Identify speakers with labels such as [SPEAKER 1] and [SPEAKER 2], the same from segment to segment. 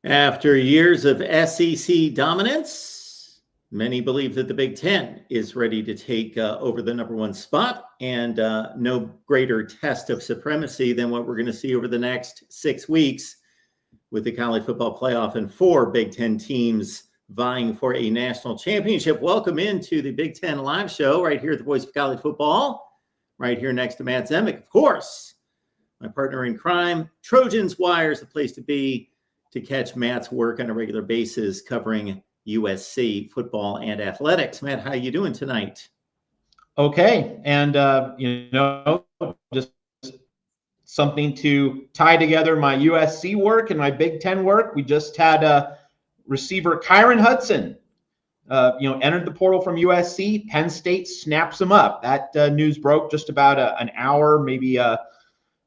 [SPEAKER 1] After years of SEC dominance, many believe that the Big Ten is ready to take over the number one spot, and no greater test of supremacy than what we're going to see over the next 6 weeks with the college football playoff and 4 Big Ten teams vying for a national championship. Welcome into the Big Ten Live Show right here at the Voice of College Football, right here next to Matt Zemek, of course. My partner in crime, Trojans Wire is the place to be to catch Matt's work on a regular basis covering USC football and athletics. Matt, how you doing tonight?
[SPEAKER 2] Okay, and just something to tie together my USC work and my Big Ten work. We just had receiver Kyron Hudson, entered the portal from USC. Penn State snaps him up. That news broke just about an hour, maybe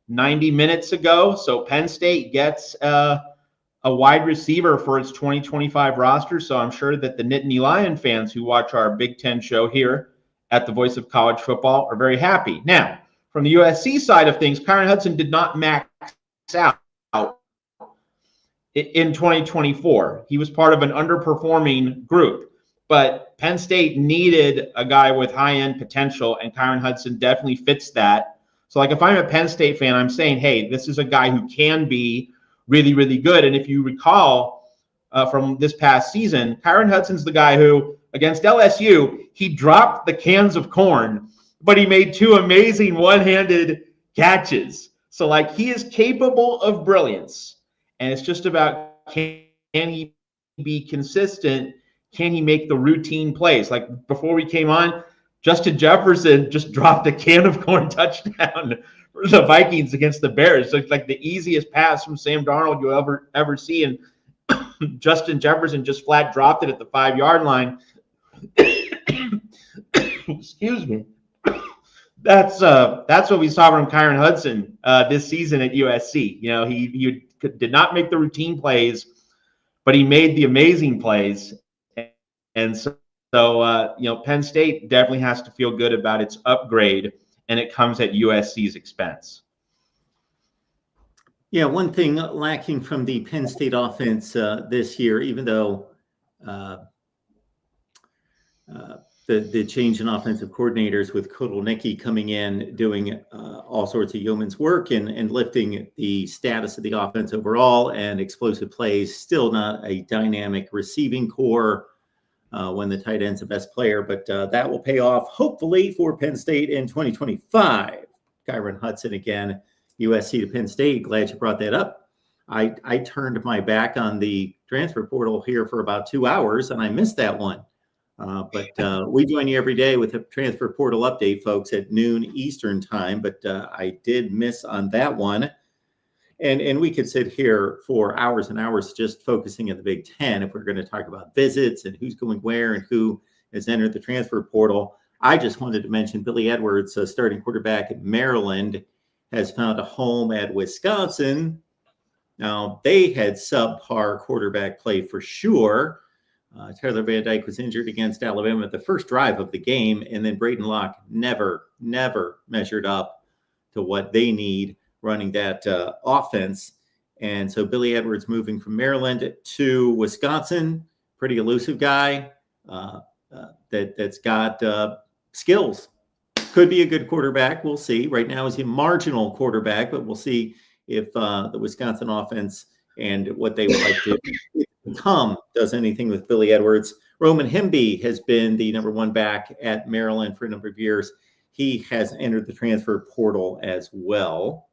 [SPEAKER 2] 90 minutes ago. So Penn State gets a wide receiver for its 2025 roster. So I'm sure that the Nittany Lion fans who watch our Big Ten show here at the Voice of College Football are very happy. Now, from the USC side of things, Kyron Hudson did not max out in 2024. He was part of an underperforming group, but Penn State needed a guy with high-end potential, and Kyron Hudson definitely fits that. So like if I'm a Penn State fan, I'm saying, hey, this is a guy who can be really, really good. And if you recall from this past season, Kyron Hudson's the guy who, against LSU, he dropped the cans of corn, but he made 2 amazing one-handed catches. So, like, he is capable of brilliance. And it's just about, can he be consistent? Can he make the routine plays? Like, before we came on, Justin Jefferson just dropped a can of corn touchdown for the Vikings against the Bears. So it's like the easiest pass from Sam Darnold you'll ever see. And Justin Jefferson just flat dropped it at the 5-yard line. Excuse me. That's what we saw from Kyron Hudson this season at USC. He did not make the routine plays, but he made the amazing plays. And so Penn State definitely has to feel good about its upgrade, and it comes at USC's expense.
[SPEAKER 1] Yeah, one thing lacking from the Penn State offense this year, even though the change in offensive coordinators with Kotelnicki coming in, doing all sorts of yeoman's work and lifting the status of the offense overall and explosive plays, still not a dynamic receiving core when the tight end's the best player, but that will pay off hopefully for Penn State in 2025. Kyron Hudson again, USC to Penn State. Glad you brought that up. I turned my back on the transfer portal here for about 2 hours, and I missed that one. But we join you every day with a transfer portal update, folks, at noon Eastern time. But I did miss on that one. And we could sit here for hours and hours just focusing on the Big Ten if we're going to talk about visits and who's going where and who has entered the transfer portal. I just wanted to mention Billy Edwards, starting quarterback at Maryland, has found a home at Wisconsin. Now, they had subpar quarterback play for sure. Tyler Van Dyke was injured against Alabama at the first drive of the game, and then Braden Locke never measured up to what they need running that offense. And so Billy Edwards moving from Maryland to Wisconsin, pretty elusive guy that's got skills. Could be a good quarterback. We'll see. Right now he's a marginal quarterback, but we'll see if the Wisconsin offense and what they would like to become does anything with Billy Edwards. Roman Hemby has been the number 1 back at Maryland for a number of years. He has entered the transfer portal as well.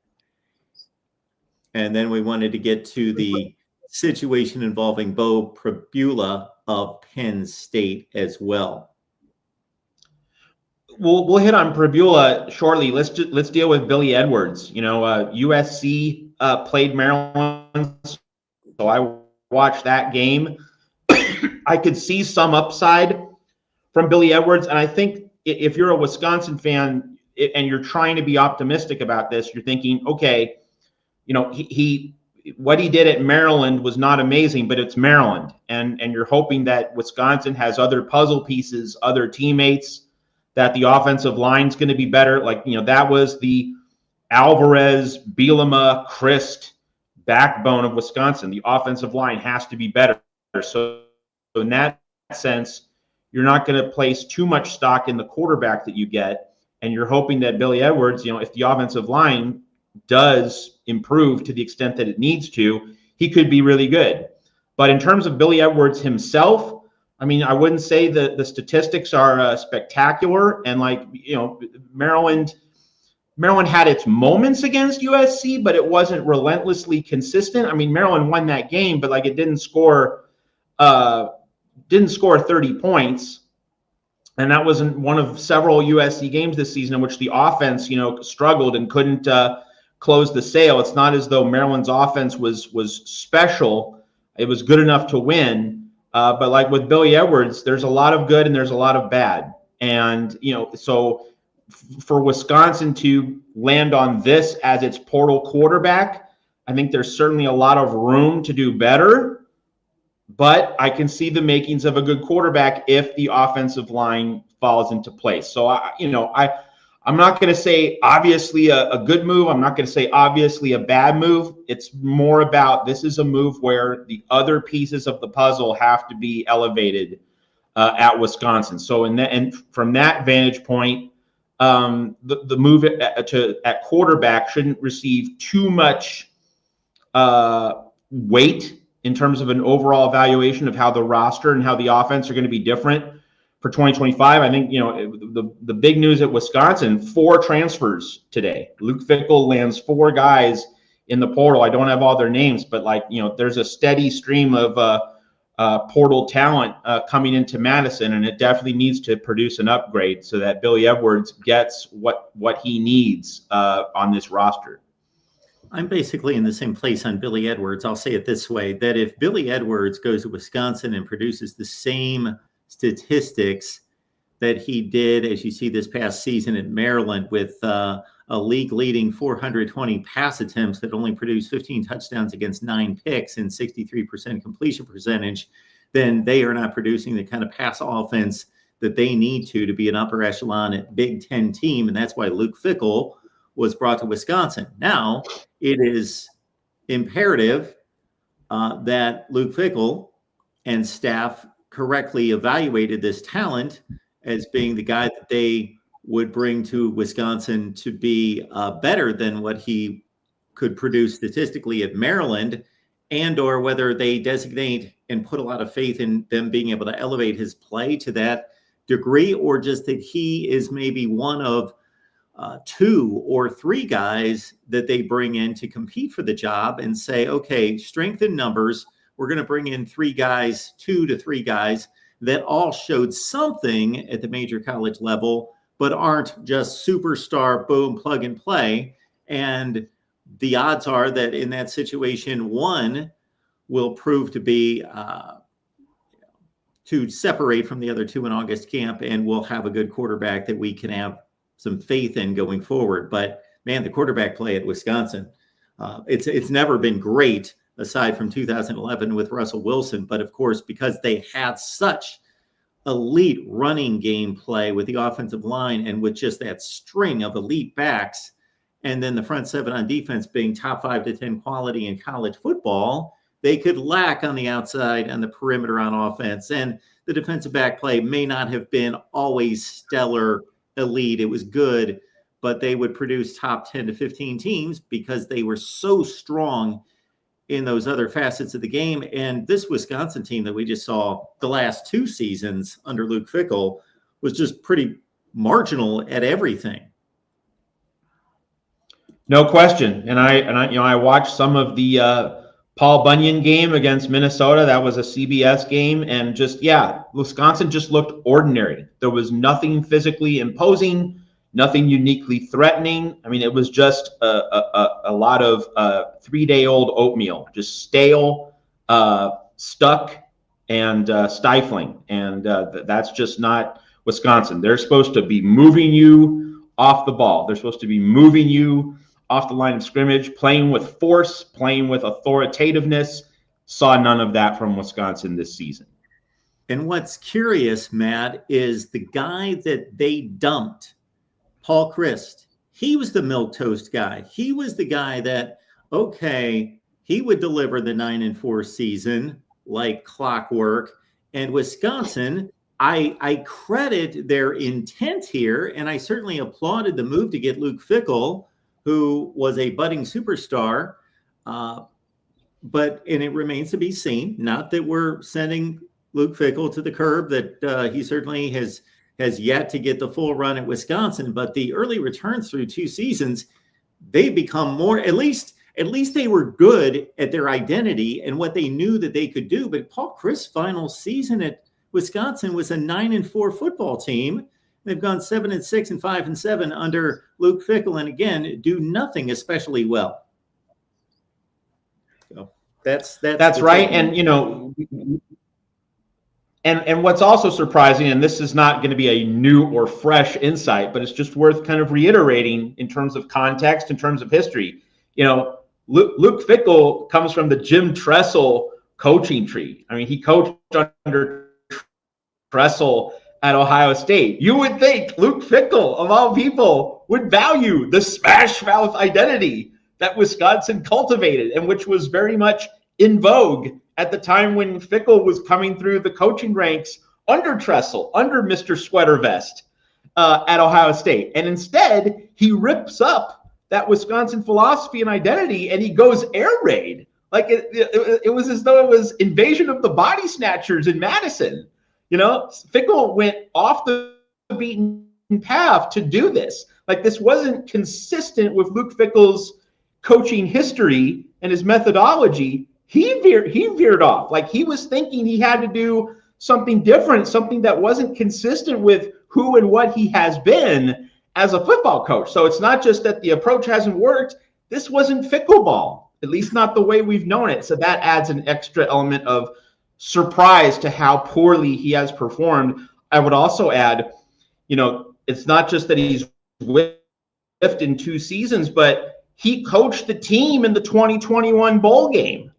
[SPEAKER 1] And then we wanted to get to the situation involving Bo Pribula of Penn State as well.
[SPEAKER 2] We'll hit on Pribula shortly. Let's deal with Billy Edwards. USC played Maryland, so I watched that game. I could see some upside from Billy Edwards, and I think if you're a Wisconsin fan and you're trying to be optimistic about this, you're thinking, okay, he what he did at Maryland was not amazing, but it's Maryland, and you're hoping that Wisconsin has other puzzle pieces, other teammates, that the offensive line's going to be better. That was the Alvarez, Bielema, Christ backbone of Wisconsin. The offensive line has to be better. So in that sense, you're not going to place too much stock in the quarterback that you get, and you're hoping that Billy Edwards, if the offensive line does improve to the extent that it needs to, he could be really good. But in terms of Billy Edwards himself, I mean, I wouldn't say that the statistics are spectacular. And Maryland had its moments against USC, but it wasn't relentlessly consistent. I mean, Maryland won that game, but it didn't score 30 points. And that wasn't one of several USC games this season in which the offense, struggled and couldn't close the sale. It's not as though Maryland's offense was special. It was good enough to win. But with Billy Edwards, there's a lot of good and there's a lot of bad. And, so for Wisconsin to land on this as its portal quarterback, I think there's certainly a lot of room to do better. But I can see the makings of a good quarterback if the offensive line falls into place. So, I'm not going to say obviously a good move. I'm not going to say obviously a bad move. It's more about this is a move where the other pieces of the puzzle have to be elevated at Wisconsin. So and from that vantage point, the move at quarterback shouldn't receive too much weight in terms of an overall evaluation of how the roster and how the offense are going to be different for 2025. I think, the big news at Wisconsin, 4 transfers today. Luke Fickell lands 4 guys in the portal. I don't have all their names, but there's a steady stream of portal talent coming into Madison, and it definitely needs to produce an upgrade so that Billy Edwards gets what he needs on this roster.
[SPEAKER 1] I'm basically in the same place on Billy Edwards. I'll say it this way, that if Billy Edwards goes to Wisconsin and produces the same statistics that he did, as you see this past season at Maryland, with a league-leading 420 pass attempts that only produced 15 touchdowns against 9 picks and 63% completion percentage, then they are not producing the kind of pass offense that they need to be an upper echelon Big Ten team, and that's why Luke Fickell was brought to Wisconsin. Now, it is imperative that Luke Fickell and staff correctly evaluated this talent as being the guy that they would bring to Wisconsin to be better than what he could produce statistically at Maryland, and or whether they designate and put a lot of faith in them being able to elevate his play to that degree, or just that he is maybe one of 2 or 3 guys that they bring in to compete for the job and say, okay, strength in numbers, we're going to bring in 3 guys, 2 to 3 guys that all showed something at the major college level, but aren't just superstar, boom, plug and play. And the odds are that in that situation, one will prove to be to separate from the other 2 in August camp, and we'll have a good quarterback that we can have some faith in going forward. But man, the quarterback play at Wisconsin, it's never been great aside from 2011 with Russell Wilson. But of course, because they had such elite running game play with the offensive line and with just that string of elite backs, and then the front 7 on defense being top 5 to 10 quality in college football, they could lack on the outside and the perimeter on offense. And the defensive back play may not have been always stellar elite. It was good, but they would produce top 10 to 15 teams because they were so strong in those other facets of the game. And this Wisconsin team that we just saw the last 2 seasons under Luke Fickell was just pretty marginal at everything.
[SPEAKER 2] No question. And I watched some of the Paul Bunyan game against Minnesota. That was a CBS game. And Wisconsin just looked ordinary. There was nothing physically imposing, nothing uniquely threatening. I mean, it was just a lot of 3-day-old oatmeal, just stale, stuck, and stifling. And that's just not Wisconsin. They're supposed to be moving you off the ball. They're supposed to be moving you off the line of scrimmage, playing with force, playing with authoritativeness. Saw none of that from Wisconsin this season.
[SPEAKER 1] And what's curious, Matt, is the guy that they dumped, Paul Christ, he was the milquetoast guy. He was the guy that, okay, he would deliver the 9-4 season like clockwork. And Wisconsin, I credit their intent here, and I certainly applauded the move to get Luke Fickell, who was a budding superstar. But it remains to be seen. Not that we're sending Luke Fickell to the curb, that he certainly has yet to get the full run at Wisconsin. But the early returns through 2 seasons, they've become more, at least they were good at their identity and what they knew that they could do. But Paul Chryst's final season at Wisconsin was a 9-4 football team. They've gone 7-6 and 5-7 under Luke Fickell, and again, do nothing especially well. So that's
[SPEAKER 2] right. And and what's also surprising, and this is not going to be a new or fresh insight, but it's just worth kind of reiterating in terms of context, in terms of history. Luke Fickell comes from the Jim Tressel coaching tree. I mean, he coached under Tressel at Ohio State. You would think Luke Fickell, of all people, would value the smash mouth identity that Wisconsin cultivated and which was very much in vogue at the time when Fickell was coming through the coaching ranks under Tressel, under Mr. Sweater Vest at Ohio State. And instead, he rips up that Wisconsin philosophy and identity, and he goes air raid. Like it was as though it was Invasion of the Body Snatchers in Madison. Fickell went off the beaten path to do this. Like, this wasn't consistent with Luke Fickell's coaching history and his methodology. He veered off. Like, he was thinking he had to do something different, something that wasn't consistent with who and what he has been as a football coach. So it's not just that the approach hasn't worked. This wasn't Fickell ball, at least not the way we've known it. So that adds an extra element of surprise to how poorly he has performed. I would also add, it's not just that he's whiffed in 2 seasons, but he coached the team in the 2021 bowl game.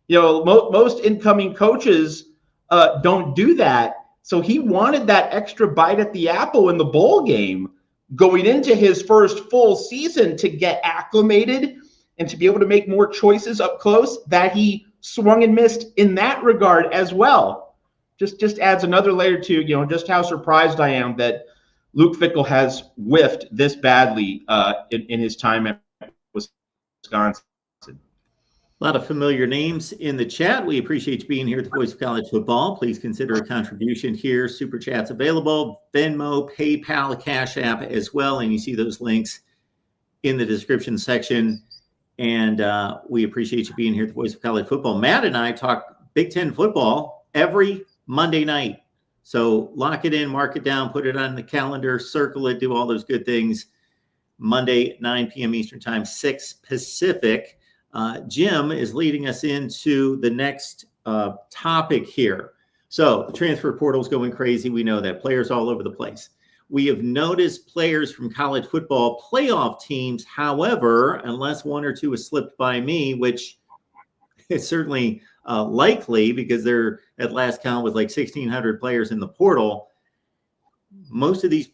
[SPEAKER 2] Most incoming coaches don't do that. So he wanted that extra bite at the apple in the bowl game going into his first full season to get acclimated and to be able to make more choices up close, that he swung and missed in that regard as well. Just adds another layer to, just how surprised I am that Luke Fickell has whiffed this badly in his time at Wisconsin.
[SPEAKER 1] A lot of familiar names in the chat. We appreciate you being here at the Voice of College Football. Please consider a contribution here. Super Chat's available. Venmo, PayPal, Cash App as well. And you see those links in the description section. And we appreciate you being here at the Voice of College Football. Matt and I talk Big Ten football every Monday night. So lock it in, mark it down, put it on the calendar, circle it, do all those good things. Monday, 9 p.m. Eastern Time, 6 Pacific. Jim is leading us into the next topic here. So the transfer portal is going crazy. We know that. Players all over the place. We have noticed players from college football playoff teams. However, unless 1 or 2 has slipped by me, which is certainly likely because they're at last count was like 1,600 players in the portal. Most of these,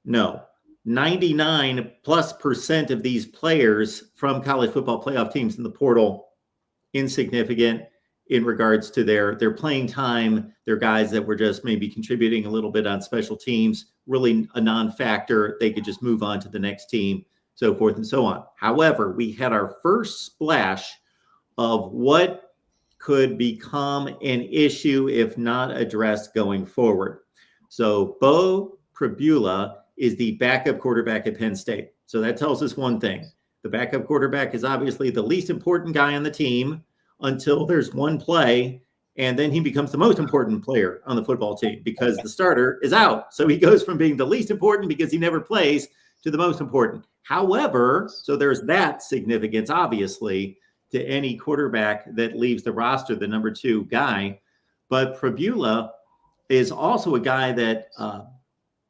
[SPEAKER 1] 99+% of these players from college football playoff teams in the portal, insignificant in regards to their playing time. They're guys that were just maybe contributing a little bit on special teams, really a non-factor. They could just move on to the next team, so forth and so on. However, we had our first splash of what could become an issue if not addressed going forward. So Bo Pribula is the backup quarterback at Penn State. So that tells us one thing. The backup quarterback is obviously the least important guy on the team until there's one play, and then he becomes the most important player on the football team because the starter is out. So he goes from being the least important because he never plays to the most important. However, so there's that significance, obviously, to any quarterback that leaves the roster, the number 2 guy. But Pribula is also a guy that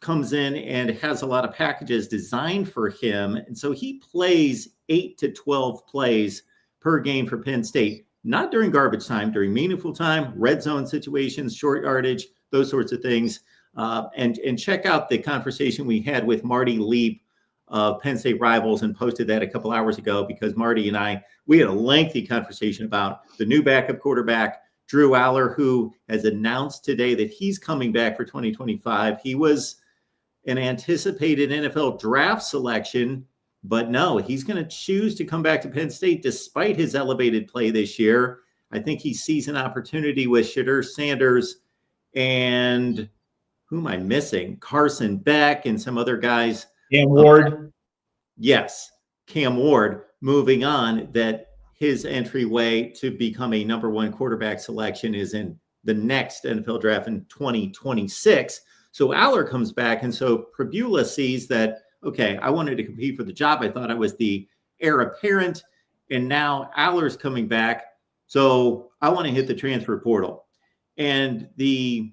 [SPEAKER 1] comes in and has a lot of packages designed for him. And so he plays 8 to 12 plays per game for Penn State, not during garbage time, during meaningful time, red zone situations, short yardage, those sorts of things. And check out the conversation we had with Marty Leap of Penn State rivals and posted that a couple hours ago because Marty and we had a lengthy conversation about the new backup quarterback, Drew Aller, who has announced today that he's coming back for 2025. He was an anticipated NFL draft selection, but no, he's going to choose to come back to Penn State despite his elevated play this year. I think he sees an opportunity with Shadur Sanders and who am I missing? Carson Beck and some other guys.
[SPEAKER 2] Cam Ward.
[SPEAKER 1] Yes, Cam Ward moving on, that his entryway to become a number one quarterback selection is in the next NFL draft in 2026. So Aller comes back. And so Pribula sees that, okay, I wanted to compete for the job. I thought I was the heir apparent. And now Aller's coming back. So I want to hit the transfer portal. And the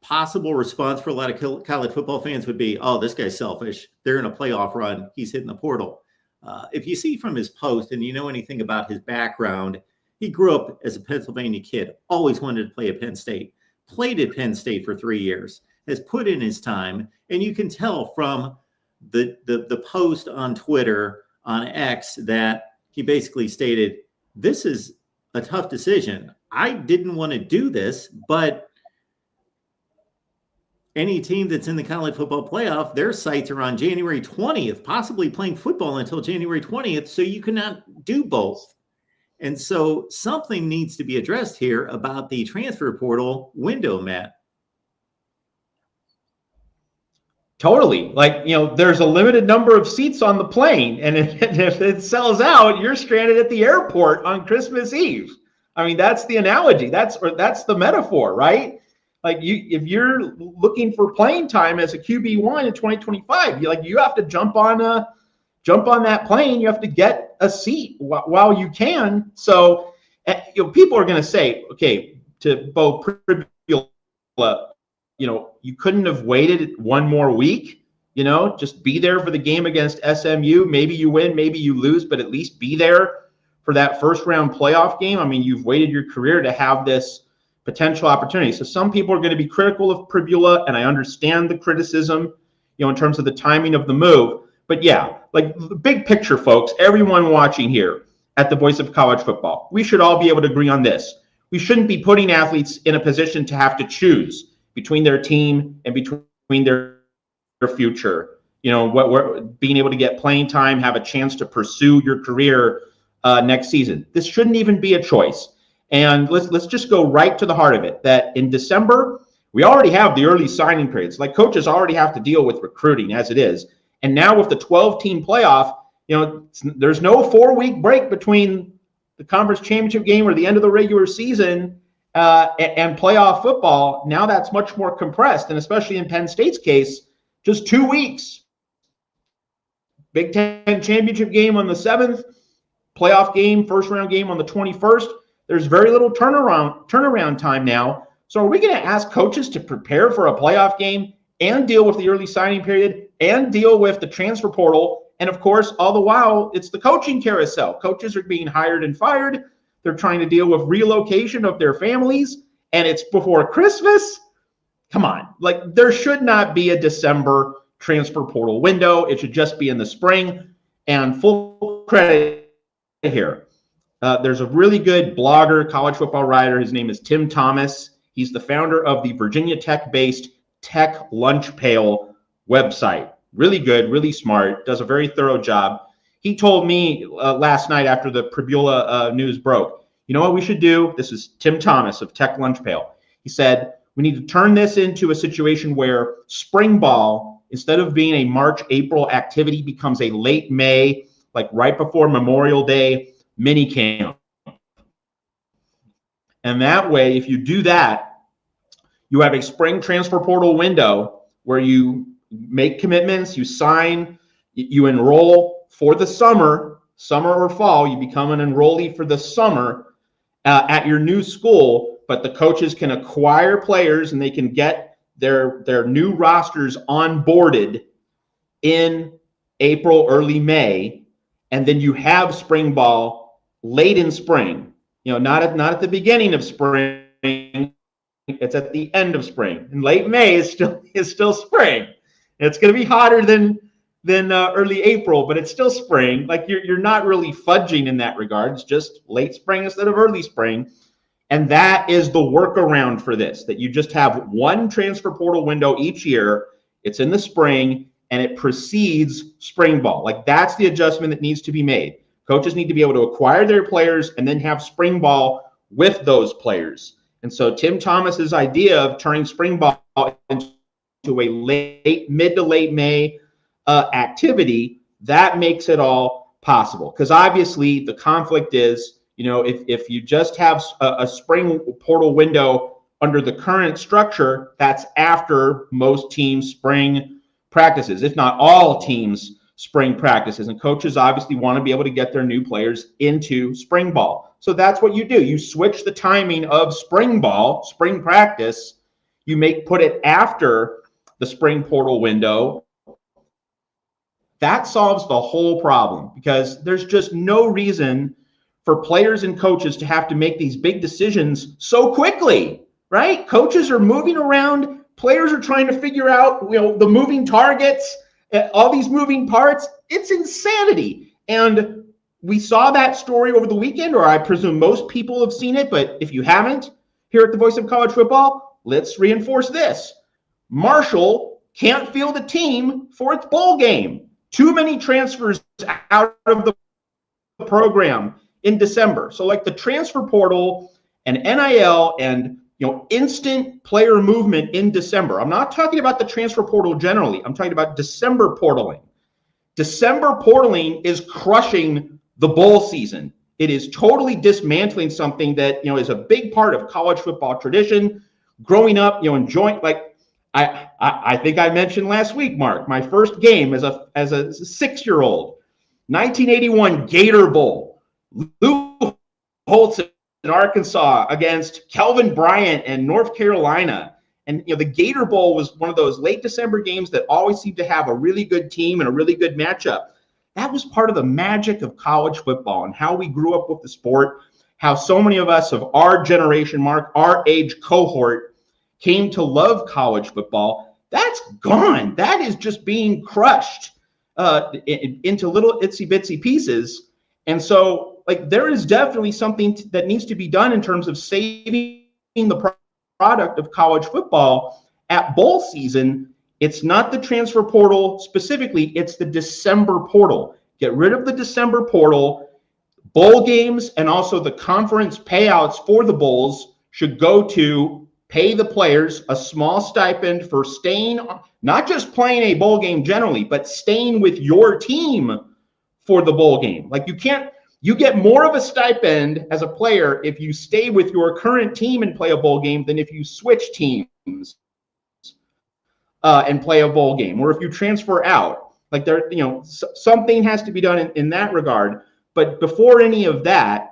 [SPEAKER 1] possible response for a lot of college football fans would be, oh, this guy's selfish. They're in a playoff run. He's hitting the portal. If you see from his post and you know anything about his background, he grew up as a Pennsylvania kid, always wanted to play at Penn State, played at Penn State for 3 years, has put in his time. And you can tell from the post on Twitter, on X, that he basically stated, this is a tough decision. I didn't want to do this, but any team that's in the college football playoff, their sights are on January 20th, possibly playing football until January 20th. So you cannot do both. And so something needs to be addressed here about the transfer portal window, Matt.
[SPEAKER 2] Totally. Like, there's a limited number of seats on the plane. And if it sells out, you're stranded at the airport on Christmas Eve. I mean, that's the analogy. That's the metaphor, right? Like if you're looking for playing time as a QB1 in 2025, you have to jump on that plane. You have to get a seat while you can. So, people are going to say, okay, to Bo Pribula, you couldn't have waited one more week. Just be there for the game against SMU. Maybe you win, maybe you lose, but at least be there for that first round playoff game. I mean, you've waited your career to have this potential opportunity. So some people are going to be critical of Pribula, and I understand the criticism, in terms of the timing of the move. But yeah, like the big picture, folks, everyone watching here at the Voice of College Football, we should all be able to agree on this. We shouldn't be putting athletes in a position to have to choose between their team and between their future. Being able to get playing time, have a chance to pursue your career next season. This shouldn't even be a choice. And let's just go right to the heart of it, that in December, we already have the early signing periods. Like, coaches already have to deal with recruiting as it is. And now with the 12-team playoff, there's no 4-week break between the conference championship game or the end of the regular season and playoff football. Now that's much more compressed. And especially in Penn State's case, just 2 weeks. Big Ten championship game on the 7th, playoff game, first round game on the 21st. There's very little turnaround time now. So are we going to ask coaches to prepare for a playoff game and deal with the early signing period and deal with the transfer portal? And of course, all the while, it's the coaching carousel. Coaches are being hired and fired. They're trying to deal with relocation of their families, and it's before Christmas. Come on. Like, there should not be a December transfer portal window. It should just be in the spring. And full credit here. There's a really good blogger, college football writer. His name is Tim Thomas. He's the founder of the Virginia Tech-based Tech Lunch Pail website. Really good, really smart, does a very thorough job. He told me last night after the Pribula news broke, you know what we should do? This is Tim Thomas of Tech Lunch Pail. He said, we need to turn this into a situation where spring ball, instead of being a March, April activity, becomes a late May, like right before Memorial Day, mini camp. And that way, if you do that, you have a spring transfer portal window where you make commitments, you sign, you enroll for the summer or fall. You become an enrollee for the summer at your new school, but the coaches can acquire players and they can get their new rosters onboarded in April, early May, and then you have spring ball late in spring, not at the beginning of spring. It's at the end of spring. And late May is still spring. It's going to be hotter than than early April, but it's still spring. Like you're not really fudging in that regard. It's just late spring instead of early spring. And that is the workaround for this, that you just have one transfer portal window each year. It's in the spring and it precedes spring ball. Like that's the adjustment that needs to be made. Coaches need to be able to acquire their players and then have spring ball with those players. And so Tim Thomas's idea of turning spring ball into a mid to late May activity, that makes it all possible. Because obviously the conflict is, if you just have a spring portal window under the current structure, that's after most teams' spring practices, if not all teams' spring practices. And coaches obviously want to be able to get their new players into spring ball. So that's what you do. You switch the timing of spring ball, spring practice, put it after the spring portal window. That solves the whole problem because there's just no reason for players and coaches to have to make these big decisions so quickly, right? Coaches are moving around. Players are trying to figure out, the moving targets, all these moving parts. It's insanity. And we saw that story over the weekend, or I presume most people have seen it. But if you haven't, here at the Voice of College Football, let's reinforce this. Marshall can't field a team for its bowl game. Too many transfers out of the program in December. So like the transfer portal and NIL and instant player movement in December. I'm not talking about the transfer portal generally. I'm talking about December portaling. December portaling is crushing the bowl season. It is totally dismantling something that is a big part of college football tradition. Growing up, enjoying, like I think I mentioned last week, Mark, my first game as a 6-year-old, 1981 Gator Bowl. Lou Holtz in Arkansas against Kelvin Bryant and North Carolina. And the Gator Bowl was one of those late December games that always seemed to have a really good team and a really good matchup. That was part of the magic of college football and how we grew up with the sport, how so many of us of our generation, Mark, our age cohort, came to love college football. That's gone. That is just being crushed into little itsy bitsy pieces. And so there is definitely something that needs to be done in terms of saving the product of college football at bowl season. It's not the transfer portal specifically, it's the December portal. Get rid of the December portal. Bowl games and also the conference payouts for the bowls should go to pay the players a small stipend for staying, not just playing a bowl game generally, but staying with your team for the bowl game. You get more of a stipend as a player if you stay with your current team and play a bowl game than if you switch teams and play a bowl game, or if you transfer out. Something has to be done in that regard. But before any of that,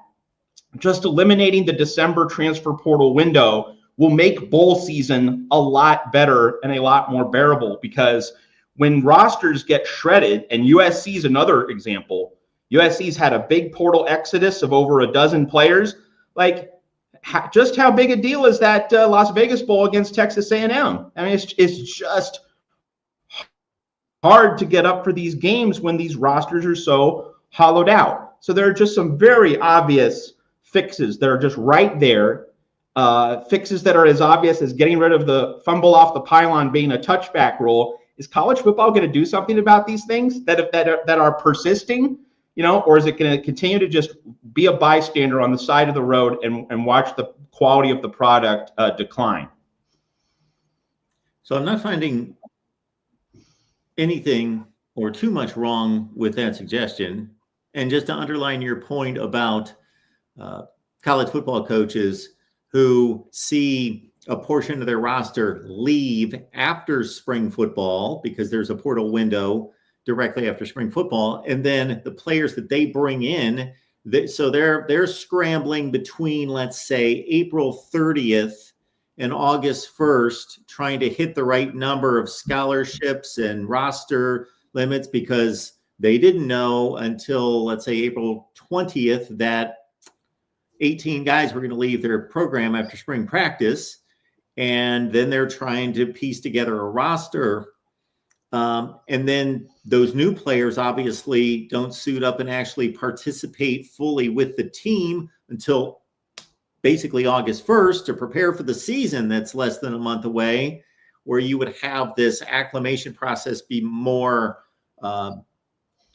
[SPEAKER 2] just eliminating the December transfer portal window will make bowl season a lot better and a lot more bearable, because when rosters get shredded, and USC is another example, USC's had a big portal exodus of over a dozen players. Just how big a deal is that Las Vegas Bowl against Texas A&M? I mean, it's just hard to get up for these games when these rosters are so hollowed out. So there are just some very obvious fixes that are just right there. Fixes that are as obvious as getting rid of the fumble off the pylon being a touchback rule. Is college football going to do something about these things that are persisting? Or is it going to continue to just be a bystander on the side of the road and watch the quality of the product decline?
[SPEAKER 1] So I'm not finding anything or too much wrong with that suggestion. And just to underline your point about college football coaches who see a portion of their roster leave after spring football because there's a portal window directly after spring football, and then the players that they bring in, so they're scrambling between, let's say, April 30th and August 1st, trying to hit the right number of scholarships and roster limits, because they didn't know until, let's say, April 20th that 18 guys were going to leave their program after spring practice. And then they're trying to piece together a roster And then those new players obviously don't suit up and actually participate fully with the team until basically August 1st to prepare for the season that's less than a month away, where you would have this acclimation process be more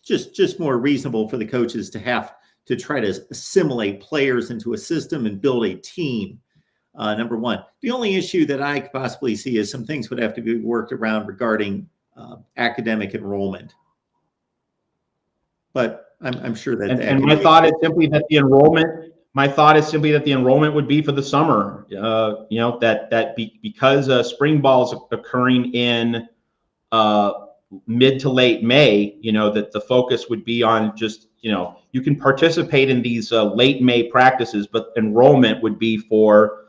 [SPEAKER 1] just more reasonable for the coaches to have to try to assimilate players into a system and build a team. Number one. The only issue that I could possibly see is some things would have to be worked around regarding academic enrollment. But I'm sure that.
[SPEAKER 2] And my thought is simply that the enrollment. My thought is simply that the enrollment would be for the summer. Because spring ball is occurring in mid to late May. That the focus would be on just you can participate in these late May practices, but enrollment would be for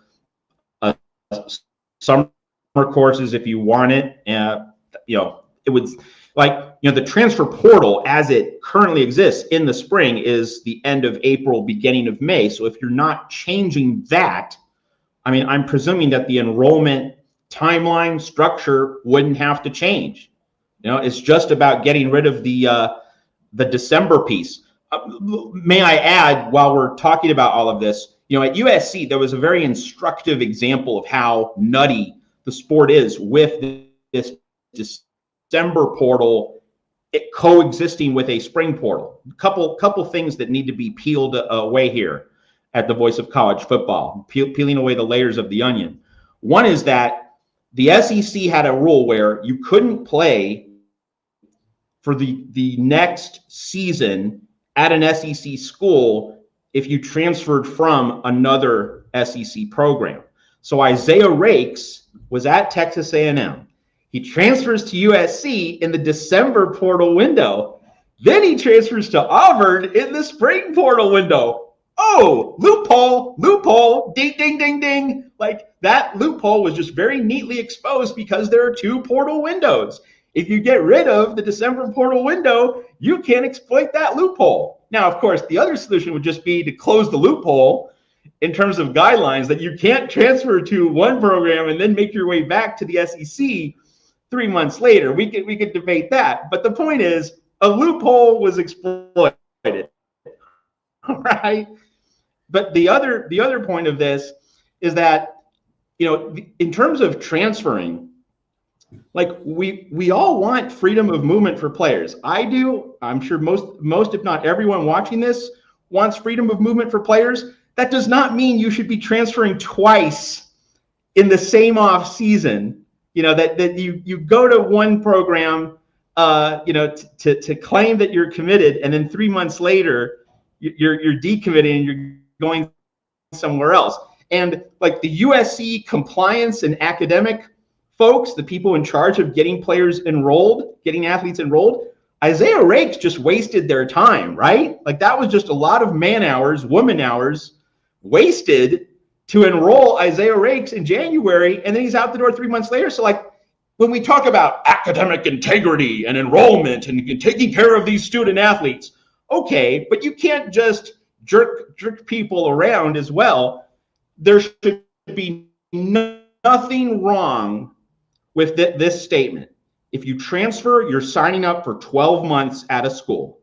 [SPEAKER 2] summer courses if you want it. It would the transfer portal as it currently exists in the spring is the end of April, beginning of May. So if you're not changing that, I'm presuming that the enrollment timeline structure wouldn't have to change. It's just about getting rid of the December piece. May I add, while we're talking about all of this, at USC, there was a very instructive example of how nutty the sport is with this December portal, it coexisting with a spring portal. Couple things that need to be peeled away here at the Voice of College Football, peeling away the layers of the onion. One is that the SEC had a rule where you couldn't play for the next season at an SEC school if you transferred from another SEC program. So Isaiah Rakes was at Texas A&M. He transfers to USC in the December portal window. Then he transfers to Auburn in the spring portal window. Oh, loophole, ding, ding, ding, ding. That loophole was just very neatly exposed because there are two portal windows. If you get rid of the December portal window, you can't exploit that loophole. Now, of course, the other solution would just be to close the loophole in terms of guidelines that you can't transfer to one program and then make your way back to the SEC 3 months later. We could debate that. But the point is, a loophole was exploited. All right. But the other point of this is that, in terms of transferring, we all want freedom of movement for players. I do. I'm sure most, if not everyone watching this wants freedom of movement for players. That does not mean you should be transferring twice in the same off season. That you go to one program, to claim that you're committed, and then 3 months later you're decommitting and you're going somewhere else. And the USC compliance and academic folks, the people in charge of getting athletes enrolled, Isaiah Rakes just wasted their time, right? That was just a lot of man hours, woman hours wasted to enroll Isaiah Rakes in January, and then he's out the door 3 months later. So when we talk about academic integrity and enrollment and taking care of these student athletes, okay, but you can't just jerk people around as well. There should be nothing wrong with this statement. If you transfer, you're signing up for 12 months at a school.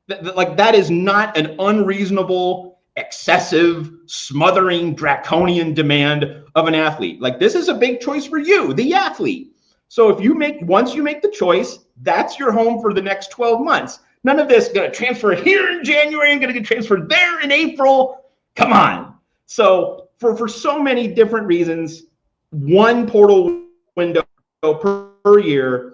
[SPEAKER 2] That is not an unreasonable, excessive, smothering, draconian demand of an athlete. This is a big choice for you, the athlete. So once you make the choice, that's your home for the next 12 months. None of this going to transfer here in January and going to get transferred there in April. Come on. So for so many different reasons, one portal window per year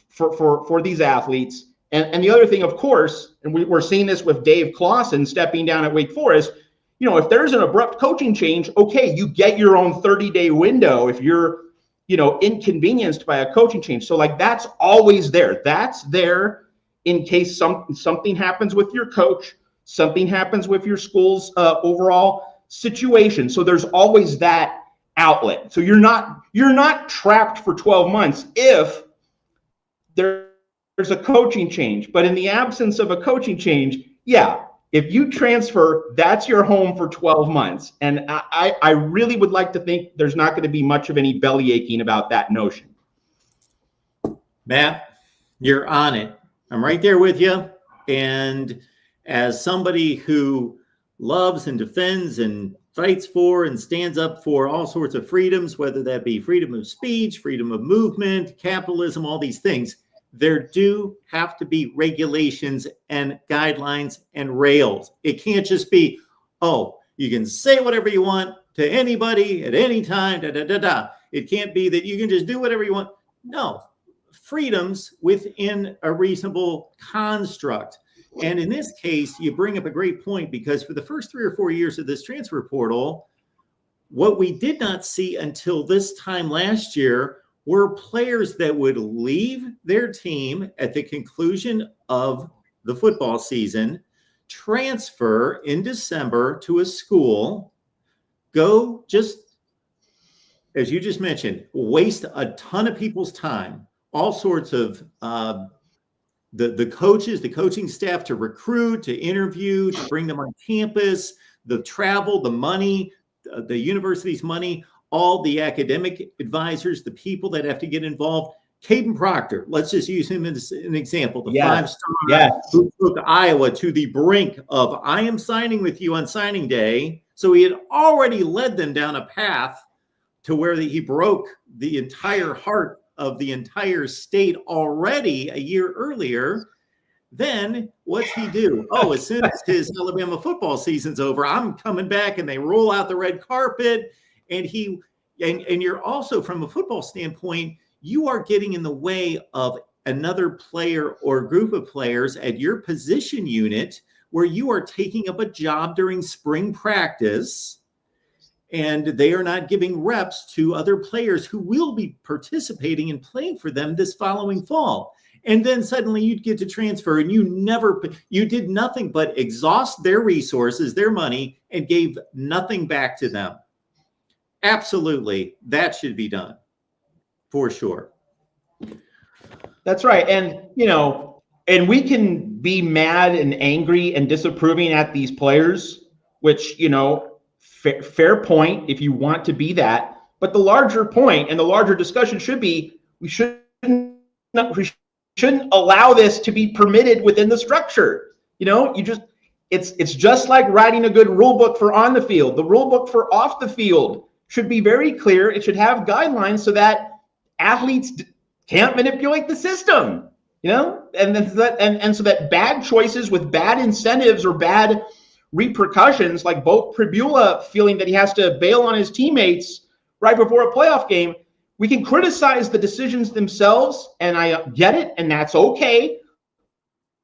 [SPEAKER 2] for these athletes. And the other thing, of course, and we're seeing this with Dave Clawson stepping down at Wake Forest, if there's an abrupt coaching change, okay, you get your own 30-day window if you're, inconvenienced by a coaching change. So that's always there. That's there in case something happens with your coach, something happens with your school's overall situation. So there's always that outlet. So you're not trapped for 12 months if there's a coaching change. But in the absence of a coaching change, yeah, if you transfer, that's your home for 12 months. And I really would like to think there's not going to be much of any belly aching about that notion.
[SPEAKER 1] Matt? You're on it. I'm right there with you. And as somebody who loves and defends and fights for and stands up for all sorts of freedoms, whether that be freedom of speech, freedom of movement, capitalism, all these things, there do have to be regulations and guidelines and rails. It can't just be, oh, you can say whatever you want to anybody at any time, da, da, da, da. It can't be that you can just do whatever you want. No, freedoms within a reasonable construct. And in this case, you bring up a great point, because for the first 3 or 4 years of this transfer portal, what we did not see until this time last year were players that would leave their team at the conclusion of the football season, transfer in December to a school, go just, as you just mentioned, waste a ton of people's time, all sorts of the coaches, the coaching staff to recruit, to interview, to bring them on campus, the travel, the money, the university's money, all the academic advisors, the people that have to get involved. Caden Proctor, let's just use him as an example, the five-star who took Iowa to the brink of, I am signing with you on signing day. So he had already led them down a path to where he broke the entire heart of the entire state already a year earlier. Then what's he do? Oh, as soon as his Alabama football season's over, I'm coming back, and they roll out the red carpet. And you're also, from a football standpoint, you are getting in the way of another player or group of players at your position unit, where you are taking up a job during spring practice, and they are not giving reps to other players who will be participating and playing for them this following fall. And then suddenly you'd get to transfer, and you did nothing but exhaust their resources, their money, and gave nothing back to them. Absolutely, that should be done for sure.
[SPEAKER 2] That's right. And, and we can be mad and angry and disapproving at these players, which, fair point if you want to be that. But the larger point and the larger discussion should be, we shouldn't allow this to be permitted within the structure. It's just like writing a good rule book for on the field. The rule book for off the field should be very clear. It should have guidelines so that athletes can't manipulate the system, and so that bad choices with bad incentives or bad repercussions, like Bo Pribula feeling that he has to bail on his teammates right before a playoff game, we can criticize the decisions themselves, and I get it, and that's okay.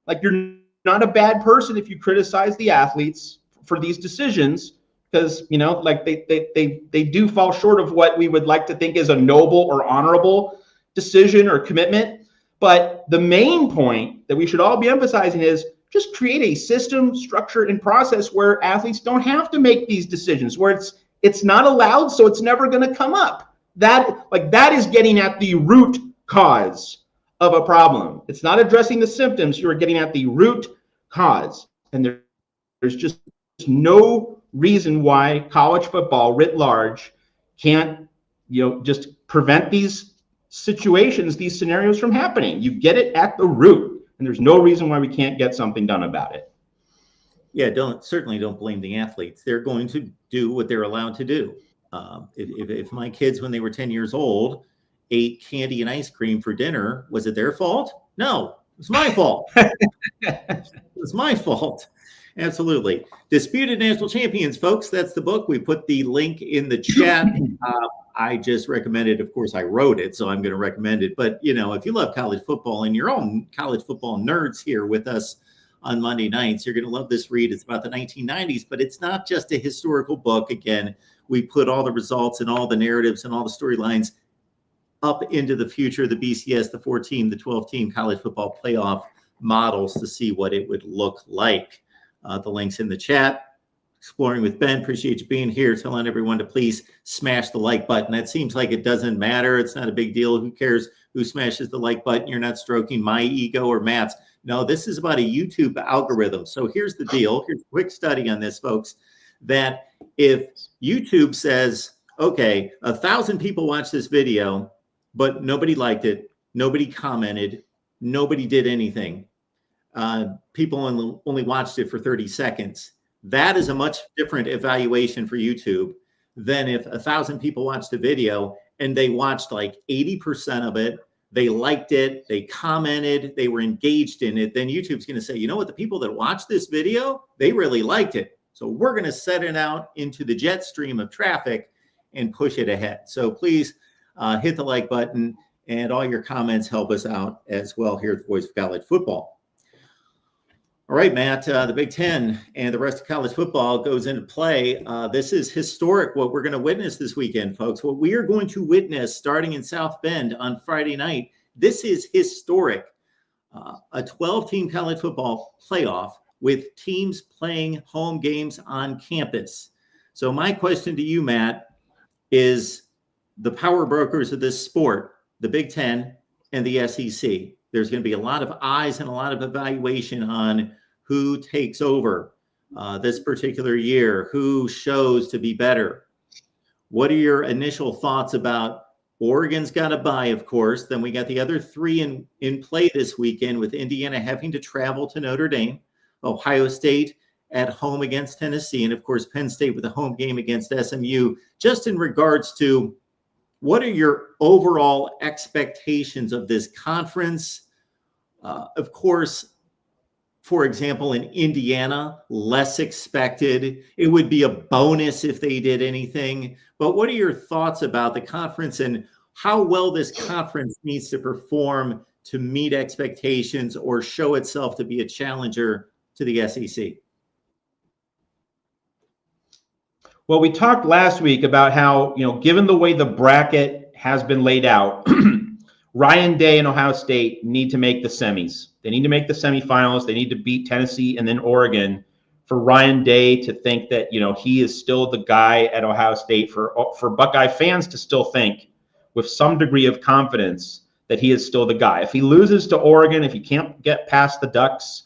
[SPEAKER 2] Like, you're not a bad person if you criticize the athletes for these decisions, because they do fall short of what we would like to think is a noble or honorable decision or commitment. But the main point that we should all be emphasizing is just create a system, structure, and process where athletes don't have to make these decisions, where it's not allowed, so it's never going to come up. That is getting at the root cause of a problem. It's not addressing the symptoms. You are getting at the root cause, and there's just no reason why college football writ large can't, just prevent these situations, these scenarios from happening. You get it at the root, and there's no reason why we can't get something done about it.
[SPEAKER 1] Yeah, certainly don't blame the athletes. They're going to do what they're allowed to do. If my kids, when they were 10 years old, ate candy and ice cream for dinner, was it their fault? No, it was my fault. It was my fault. Absolutely. Disputed National Champions, folks. That's the book. We put the link in the chat. I just recommended, of course, I wrote it, so I'm going to recommend it. But, if you love college football and you're all college football nerds here with us on Monday nights, you're going to love this read. It's about the 1990s, but it's not just a historical book. Again, we put all the results and all the narratives and all the storylines up into the future, the BCS, the 4-team, the 12-team college football playoff models to see what it would look like. The link's in the chat. Exploring with Ben. Appreciate you being here. Telling everyone to please smash the like button. That seems like it doesn't matter. It's not a big deal. Who cares who smashes the like button? You're not stroking my ego or Matt's. No, this is about a YouTube algorithm. So here's the deal. Here's a quick study on this, folks, that if YouTube says, okay, 1,000 people watched this video, but nobody liked it, nobody commented, nobody did anything. People only watched it for 30 seconds. That is a much different evaluation for YouTube than if 1,000 people watched a video and they watched like 80% of it, they liked it, they commented, they were engaged in it. Then YouTube's going to say, you know what, the people that watched this video, they really liked it. So we're going to set it out into the jet stream of traffic and push it ahead. So please hit the like button, and all your comments help us out as well here at the Voice of College Football. All right, Matt, the Big Ten and the rest of college football goes into play. This is historic, what we're going to witness this weekend, folks. What we are going to witness starting in South Bend on Friday night, this is historic. A 12-team college football playoff with teams playing home games on campus. So my question to you, Matt, is the power brokers of this sport, the Big Ten and the SEC. There's going to be a lot of eyes and a lot of evaluation on who takes over this particular year, who shows to be better. What are your initial thoughts about Oregon's got a bye, of course. Then we got the other three in play this weekend, with Indiana having to travel to Notre Dame, Ohio State at home against Tennessee, and of course Penn State with a home game against SMU. Just in regards to, what are your overall expectations of this conference? Of course, for example, in Indiana, less expected. It would be a bonus if they did anything. But what are your thoughts about the conference and how well this conference needs to perform to meet expectations or show itself to be a challenger to the SEC?
[SPEAKER 2] Well, we talked last week about how, given the way the bracket has been laid out, Ryan Day and Ohio State need to make the semis. They need to make the semifinals. They need to beat Tennessee and then Oregon for Ryan Day to think that, he is still the guy at Ohio State, for Buckeye fans to still think with some degree of confidence that he is still the guy. If he loses to Oregon, if he can't get past the Ducks,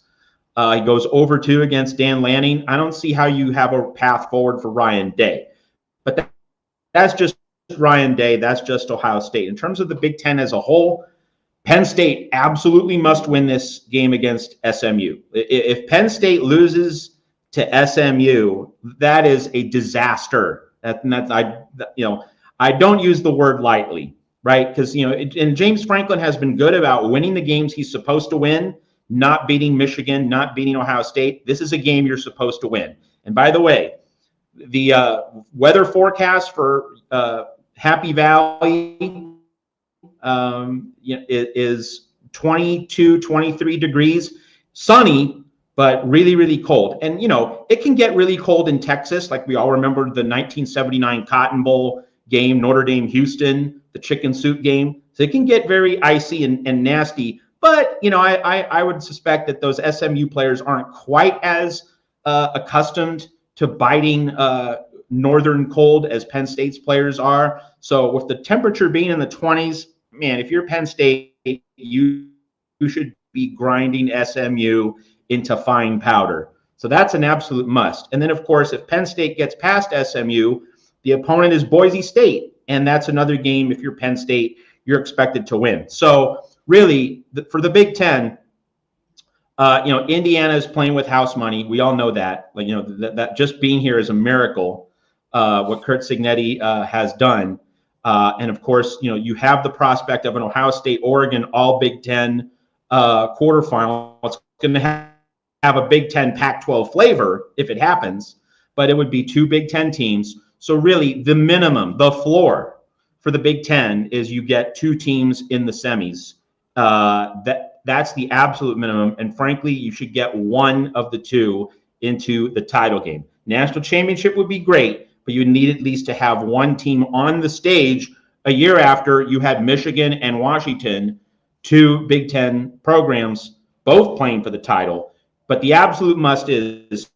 [SPEAKER 2] he goes over 2 against Dan Lanning, I don't see how you have a path forward for Ryan Day. But that's just Ryan Day. That's just Ohio State. In terms of the Big Ten as a whole, Penn State absolutely must win this game against SMU. If Penn State loses to SMU, that is a disaster. I don't use the word lightly, right? Because, and James Franklin has been good about winning the games he's supposed to win, not beating Michigan, not beating Ohio State. This is a game you're supposed to win. And by the way, the weather forecast for Happy Valley is 22, 23 degrees, sunny, but really, really cold. And, it can get really cold in Texas. Like we all remember the 1979 Cotton Bowl game, Notre Dame, Houston, the chicken soup game. So it can get very icy and nasty. But, I would suspect that those SMU players aren't quite as accustomed to biting northern cold as Penn State's players are. So with the temperature being in the 20s, man, if you're Penn State, you should be grinding SMU into fine powder. So that's an absolute must. And then, of course, if Penn State gets past SMU, the opponent is Boise State. And that's another game, if you're Penn State, you're expected to win. So really, for the Big Ten, Indiana is playing with house money. We all know that. That just being here is a miracle. What Curt Cignetti has done, and of course, you have the prospect of an Ohio State, Oregon, all Big Ten quarterfinal. It's going to have a Big Ten Pac-12 flavor if it happens, but it would be 2 Big Ten teams. So really, the minimum, the floor for the Big Ten is you get 2 teams in the semis. That's the absolute minimum. And frankly, you should get one of the 2 into the title game. National championship would be great, but you need at least to have one team on the stage a year after you had Michigan and Washington, 2 Big Ten programs, both playing for the title. But the absolute must is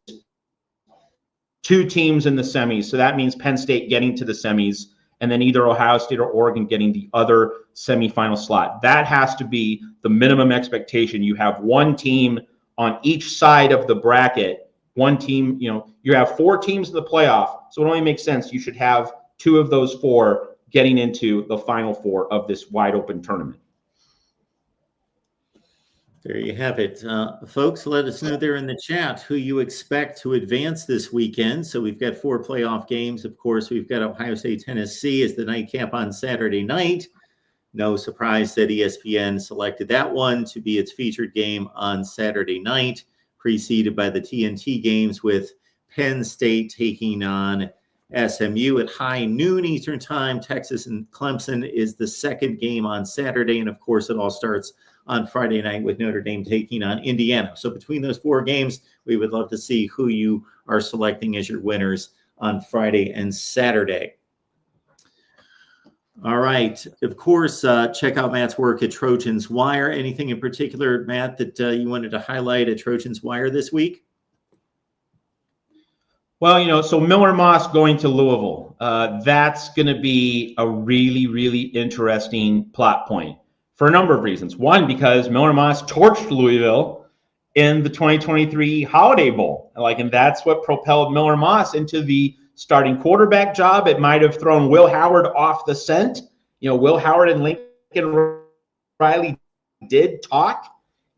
[SPEAKER 2] 2 teams in the semis. So that means Penn State getting to the semis, and then either Ohio State or Oregon getting the other semifinal slot. That has to be the minimum expectation. You have one team on each side of the bracket. One team, you have 4 teams in the playoff, so it only makes sense you should have 2 of those 4 getting into the Final Four of this wide open tournament.
[SPEAKER 1] There you have it. Folks, let us know there in the chat who you expect to advance this weekend. So we've got 4 playoff games. Of course, we've got Ohio State, Tennessee as the nightcap on Saturday night. No surprise that ESPN selected that one to be its featured game on Saturday night, preceded by the TNT games with Penn State taking on SMU at high noon Eastern time. Texas and Clemson is the second game on Saturday. And of course, it all starts on Friday night with Notre Dame taking on Indiana. So between those 4 games, we would love to see who you are selecting as your winners on Friday and Saturday. All right. Of course, check out Matt's work at Trojans Wire. Anything in particular, Matt, that you wanted to highlight at Trojans Wire this week?
[SPEAKER 2] Well, so Miller Moss going to Louisville, that's going to be a really, really interesting plot point for a number of reasons. One, because Miller Moss torched Louisville in the 2023 Holiday Bowl. And that's what propelled Miller Moss into the starting quarterback job. It might have thrown Will Howard off the scent. Will Howard and Lincoln Riley did talk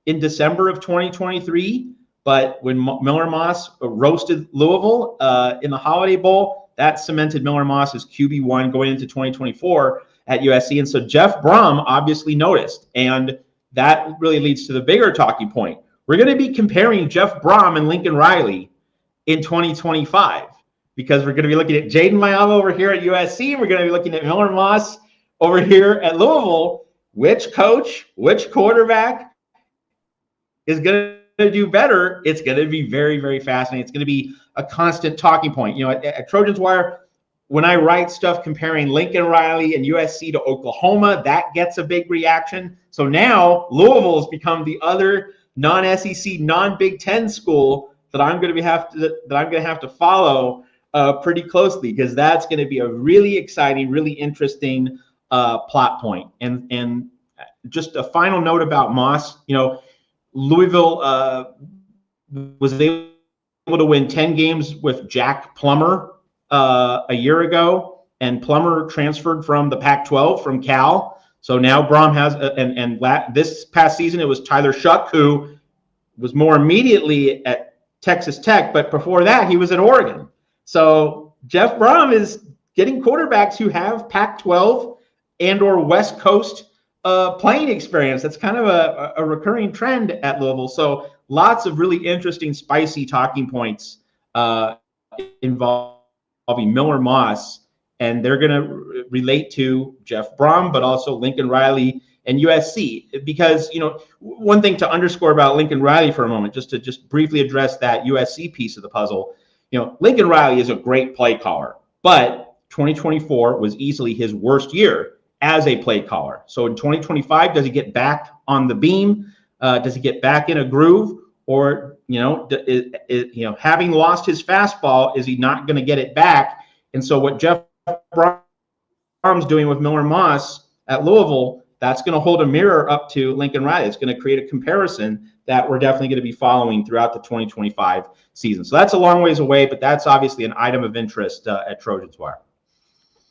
[SPEAKER 2] in December of 2023. But when Miller Moss roasted Louisville in the Holiday Bowl, that cemented Miller Moss as QB1 going into 2024 at USC. And so Jeff Brom obviously noticed. And that really leads to the bigger talking point. We're going to be comparing Jeff Brom and Lincoln Riley in 2025 because we're going to be looking at Jaden Mayama over here at USC. And we're going to be looking at Miller Moss over here at Louisville. Which coach, which quarterback is going to do better? It's going to be very, very fascinating. It's going to be a constant talking point. At Trojans Wire, when I write stuff comparing Lincoln Riley and USC to Oklahoma, that gets a big reaction. So now Louisville has become the other non-SEC, non-Big Ten school that I'm going to have to follow pretty closely, because that's going to be a really exciting, really interesting plot point. And just a final note about Moss. Louisville was able to win 10 games with Jack Plummer a year ago, and Plummer transferred from the Pac-12 from Cal. So now Brom has, this past season, it was Tyler Shuck, who was more immediately at Texas Tech, but before that, he was at Oregon. So Jeff Brom is getting quarterbacks who have Pac-12 and or West Coast playing experience. That's kind of a recurring trend at Louisville. So lots of really interesting, spicy talking points involving Miller Moss, and they're going to relate to Jeff Brom, but also Lincoln Riley and USC. Because, one thing to underscore about Lincoln Riley for a moment, just to briefly address that USC piece of the puzzle. Lincoln Riley is a great play caller, but 2024 was easily his worst year as a play caller. So in 2025, does he get back on the beam? Does he get back in a groove? Or, having lost his fastball, is he not going to get it back? And so what Jeff Brom's doing with Miller Moss at Louisville, that's going to hold a mirror up to Lincoln Riley. It's going to create a comparison that we're definitely going to be following throughout the 2025 season. So that's a long ways away, but that's obviously an item of interest at Trojans Wire.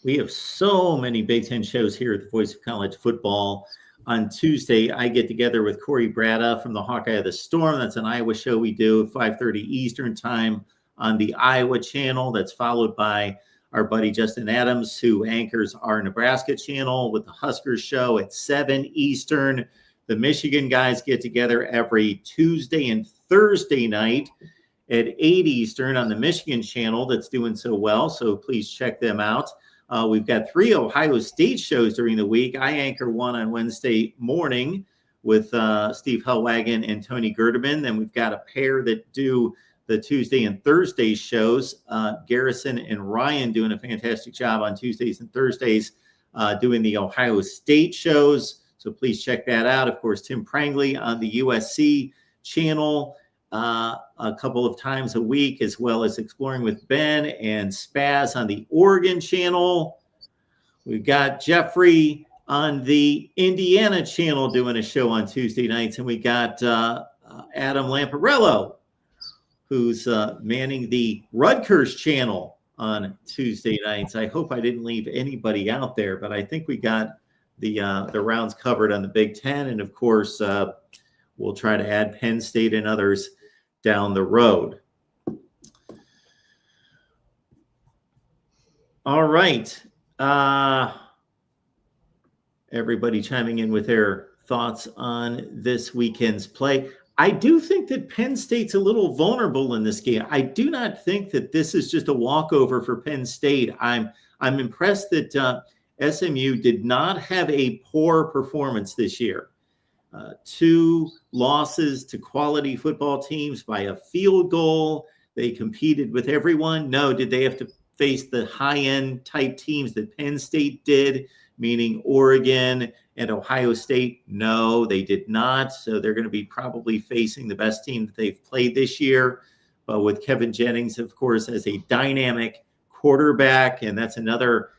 [SPEAKER 1] We have so many Big Ten shows here at the Voice of College Football. On Tuesday, I get together with Corey Bratta from the Hawkeye of the Storm. That's an Iowa show we do at 5:30 Eastern time on the Iowa channel. That's followed by our buddy Justin Adams, who anchors our Nebraska channel with the Huskers show at 7 Eastern. The Michigan guys get together every Tuesday and Thursday night at 8 Eastern on the Michigan channel that's doing so well. So please check them out. We've got 3 Ohio State shows during the week. I anchor one on Wednesday morning with Steve Hellwagon and Tony Gerdeman. Then we've got a pair that do the Tuesday and Thursday shows. Garrison and Ryan doing a fantastic job on Tuesdays and Thursdays doing the Ohio State shows. So please check that out. Of course, Tim Prangley on the USC channel a couple of times a week, as well as Exploring with Ben and Spaz on the Oregon channel. We've got Jeffrey on the Indiana channel doing a show on Tuesday nights. And we got Adam Lamparello, who's manning the Rutgers channel on Tuesday nights. I hope I didn't leave anybody out there, but I think we got the rounds covered on the Big Ten. And of course, we'll try to add Penn State and others down the road. All right. Everybody chiming in with their thoughts on this weekend's play. I do think that Penn State's a little vulnerable in this game. I do not think that this is just a walkover for Penn State. I'm impressed that SMU did not have a poor performance this year. 2 losses to quality football teams by a field goal. They competed with everyone. No, did they have to face the high-end type teams that Penn State did, meaning Oregon and Ohio State? No, they did not. So they're going to be probably facing the best team that they've played this year. But with Kevin Jennings, of course, as a dynamic quarterback, and that's another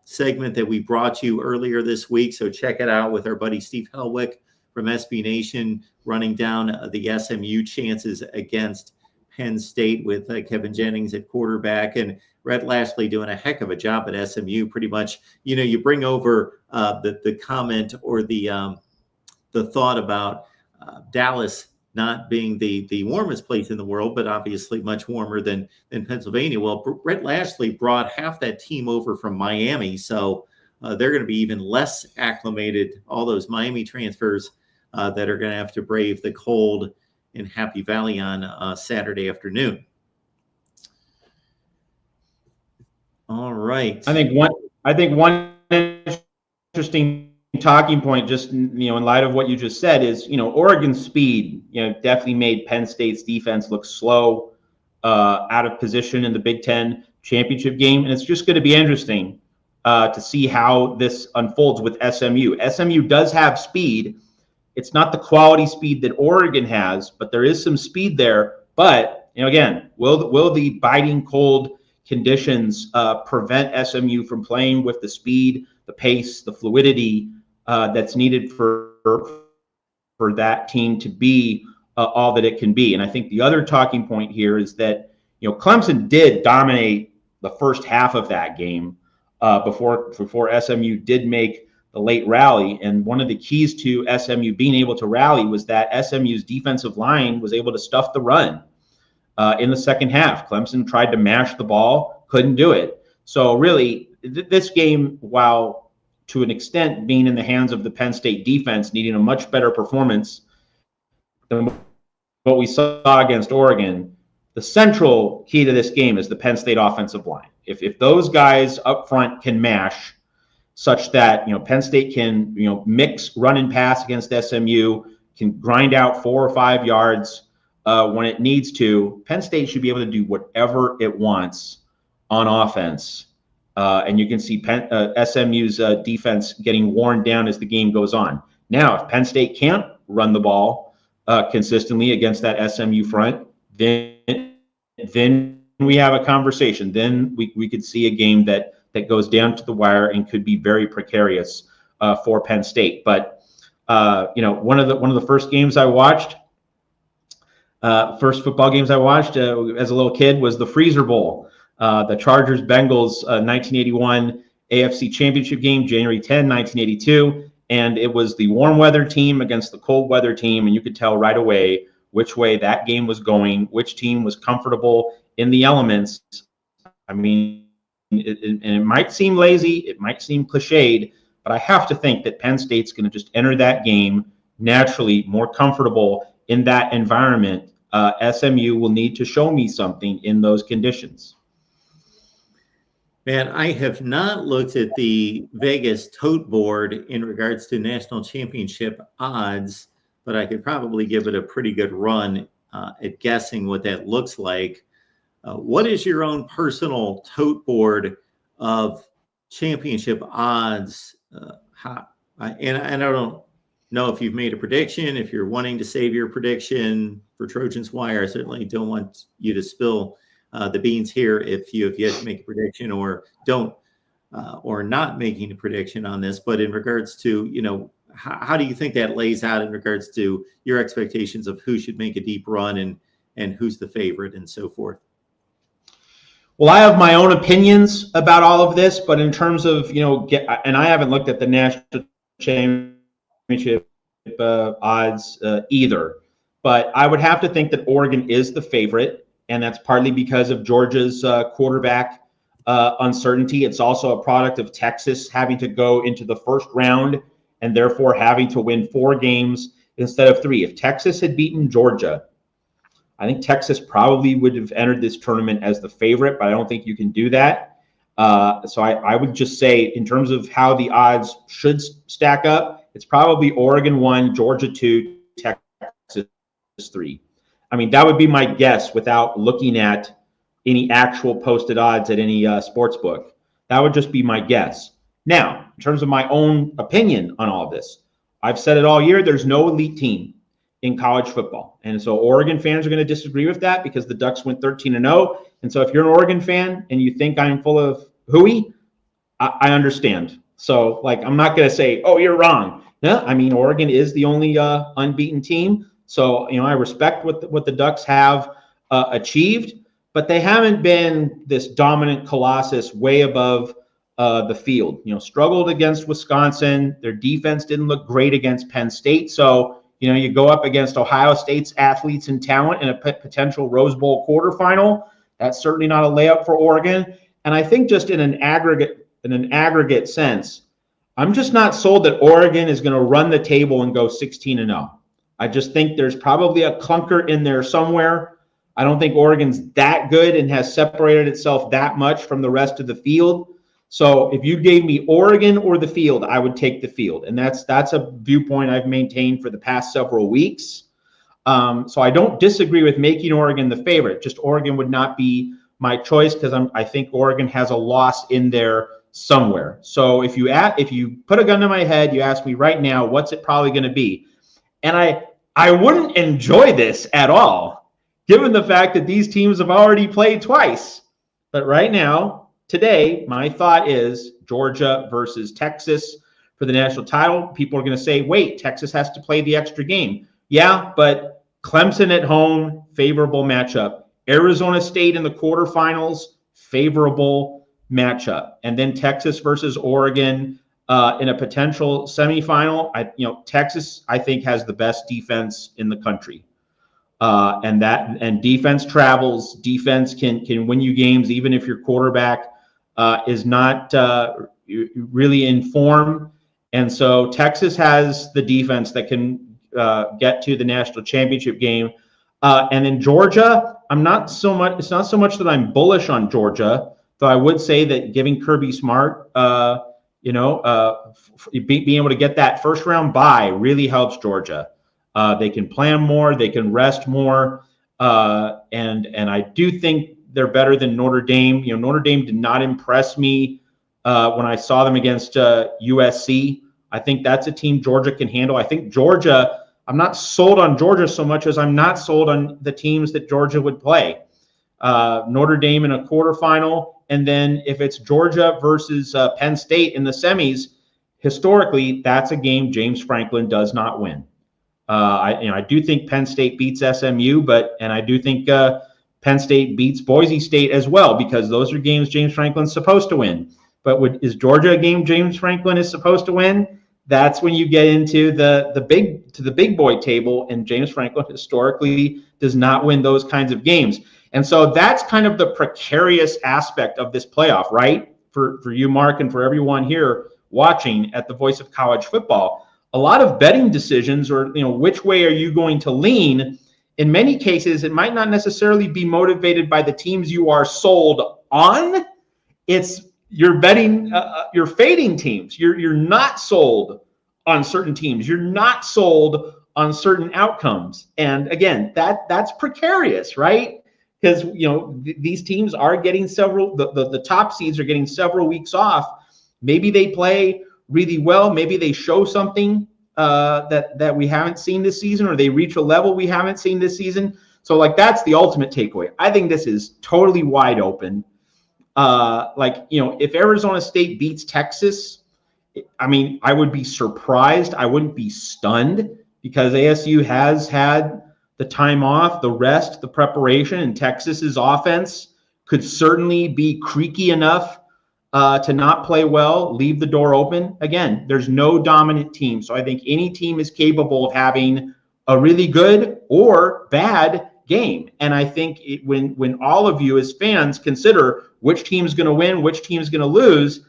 [SPEAKER 1] segment that we brought you earlier this week. So check it out with our buddy Steve Helwick from SB Nation, running down the SMU chances against Penn State with Kevin Jennings at quarterback, and Rhett Lashley doing a heck of a job at SMU. Pretty much, you bring over the comment or the thought about Dallas not being the warmest place in the world, but obviously much warmer than Pennsylvania. Well, Rhett Lashley brought half that team over from Miami, so they're going to be even less acclimated, all those Miami transfers that are going to have to brave the cold in Happy Valley on Saturday afternoon. All right.
[SPEAKER 2] I think one interesting talking point, just in light of what you just said, is Oregon's speed definitely made Penn State's defense look slow, out of position in the Big Ten championship game, and it's just going to be interesting to see how this unfolds with SMU. SMU does have speed. It's not the quality speed that Oregon has, but there is some speed there. But again, will the biting cold conditions prevent SMU from playing with the speed, the pace, the fluidity that's needed for that team to be all that it can be? And I think the other talking point here is that Clemson did dominate the first half of that game before SMU did make the late rally. And one of the keys to SMU being able to rally was that SMU's defensive line was able to stuff the run in the second half. Clemson tried to mash the ball, couldn't do it. So really, this game, while to an extent being in the hands of the Penn State defense, needing a much better performance than what we saw against Oregon, the central key to this game is the Penn State offensive line. If those guys up front can mash, such that Penn State can mix run and pass against SMU, can grind out 4 or 5 yards when it needs to, Penn State should be able to do whatever it wants on offense. And you can see SMU's defense getting worn down as the game goes on. Now, if Penn State can't run the ball consistently against that SMU front, then we have a conversation. Then we could see a game that goes down to the wire and could be very precarious for Penn State. But one of the first games I watched, first football games I watched as a little kid was the Freezer Bowl, the Chargers Bengals 1981 AFC Championship game, January 10, 1982, and it was the warm weather team against the cold weather team, and you could tell right away which way that game was going, which team was comfortable in the elements. I mean, it might seem lazy, it might seem cliched, but I have to think that Penn State's going to just enter that game naturally more comfortable in that environment. SMU will need to show me something in those conditions.
[SPEAKER 1] Man, I have not looked at the Vegas tote board in regards to national championship odds, but I could probably give it a pretty good run at guessing what that looks like. What is your own personal tote board of championship odds? And I don't know if you've made a prediction, if you're wanting to save your prediction for Trojans Wire. I certainly don't want you to spill the beans here if you have yet to make a prediction or don't or not making a prediction on this. But in regards to, how do you think that lays out in regards to your expectations of who should make a deep run and who's the favorite and so forth?
[SPEAKER 2] Well, I have my own opinions about all of this, but in terms of, and I haven't looked at the national championship odds either. But I would have to think that Oregon is the favorite, and that's partly because of Georgia's quarterback uncertainty. It's also a product of Texas having to go into the first round and therefore having to win 4 games instead of 3. If Texas had beaten Georgia, I think Texas probably would have entered this tournament as the favorite, but I don't think you can do that. So I would just say, in terms of how the odds should stack up, it's probably Oregon 1, Georgia 2, Texas 3. I mean, that would be my guess without looking at any actual posted odds at any sports book. That would just be my guess. Now, in terms of my own opinion on all of this, I've said it all year, there's no elite team in college football. And so Oregon fans are going to disagree with that because the Ducks went 13-0. And so if you're an Oregon fan and you think I'm full of hooey, I understand. So, like, I'm not going to say, oh, you're wrong. No, I mean, Oregon is the only unbeaten team. So, I respect what the Ducks have achieved, but they haven't been this dominant colossus way above the field. Struggled against Wisconsin. Their defense didn't look great against Penn State. So, you go up against Ohio State's athletes and talent in a potential Rose Bowl quarterfinal. That's certainly not a layup for Oregon. And I think just in an aggregate sense, I'm just not sold that Oregon is going to run the table and go 16-0. I just think there's probably a clunker in there somewhere. I don't think Oregon's that good and has separated itself that much from the rest of the field. So if you gave me Oregon or the field, I would take the field. And that's a viewpoint I've maintained for the past several weeks. So I don't disagree with making Oregon the favorite. Just Oregon would not be my choice because I think Oregon has a loss in there somewhere. So if you put a gun to my head, you ask me right now, what's it probably going to be? And I wouldn't enjoy this at all, given the fact that these teams have already played twice. But right now, today, my thought is Georgia versus Texas for the national title. People are going to say, wait, Texas has to play the extra game. Yeah, but Clemson at home, favorable matchup. Arizona State in the quarterfinals, favorable matchup. And then Texas versus Oregon in a potential semifinal. Texas, I think, has the best defense in the country. And defense travels. Defense can win you games even if your quarterback is not really in form. And so Texas has the defense that can get to the national championship game. And in Georgia, it's not so much that I'm bullish on Georgia, though I would say that giving Kirby Smart, being able to get that first round bye really helps Georgia. They can plan more, they can rest more, and I do think they're better than Notre Dame. Notre Dame did not impress me when I saw them against USC. I think that's a team Georgia can handle. I think Georgia, I'm not sold on Georgia so much as I'm not sold on the teams that Georgia would play. Notre Dame in a quarterfinal, and then if it's Georgia versus Penn State in the semis, historically, that's a game James Franklin does not win. I do think Penn State beats SMU, and I do think Penn State beats Boise State as well, because those are games James Franklin's supposed to win. But is Georgia a game James Franklin is supposed to win? That's when you get into the big boy table, and James Franklin historically does not win those kinds of games. And so that's kind of the precarious aspect of this playoff, right? For you, Mark, and for everyone here watching at the Voice of College Football. A lot of betting decisions, or which way are you going to lean? In many cases, it might not necessarily be motivated by the teams you are sold on. You're betting, you're fading teams. You're not sold on certain teams. You're not sold on certain outcomes. And again, that's precarious, right? Because these teams are getting the top seeds are getting several weeks off. Maybe they play really well. Maybe they show something that we haven't seen this season, or they reach a level we haven't seen this season. So that's the ultimate takeaway. I think this is totally wide open. If Arizona State beats Texas, I would be surprised. I wouldn't be stunned, because ASU has had the time off, the rest, the preparation, and Texas's offense could certainly be creaky enough to not play well, leave the door open. Again, there's no dominant team. So I think any team is capable of having a really good or bad game. And I think when all of you as fans consider which team is going to win, which team is going to lose,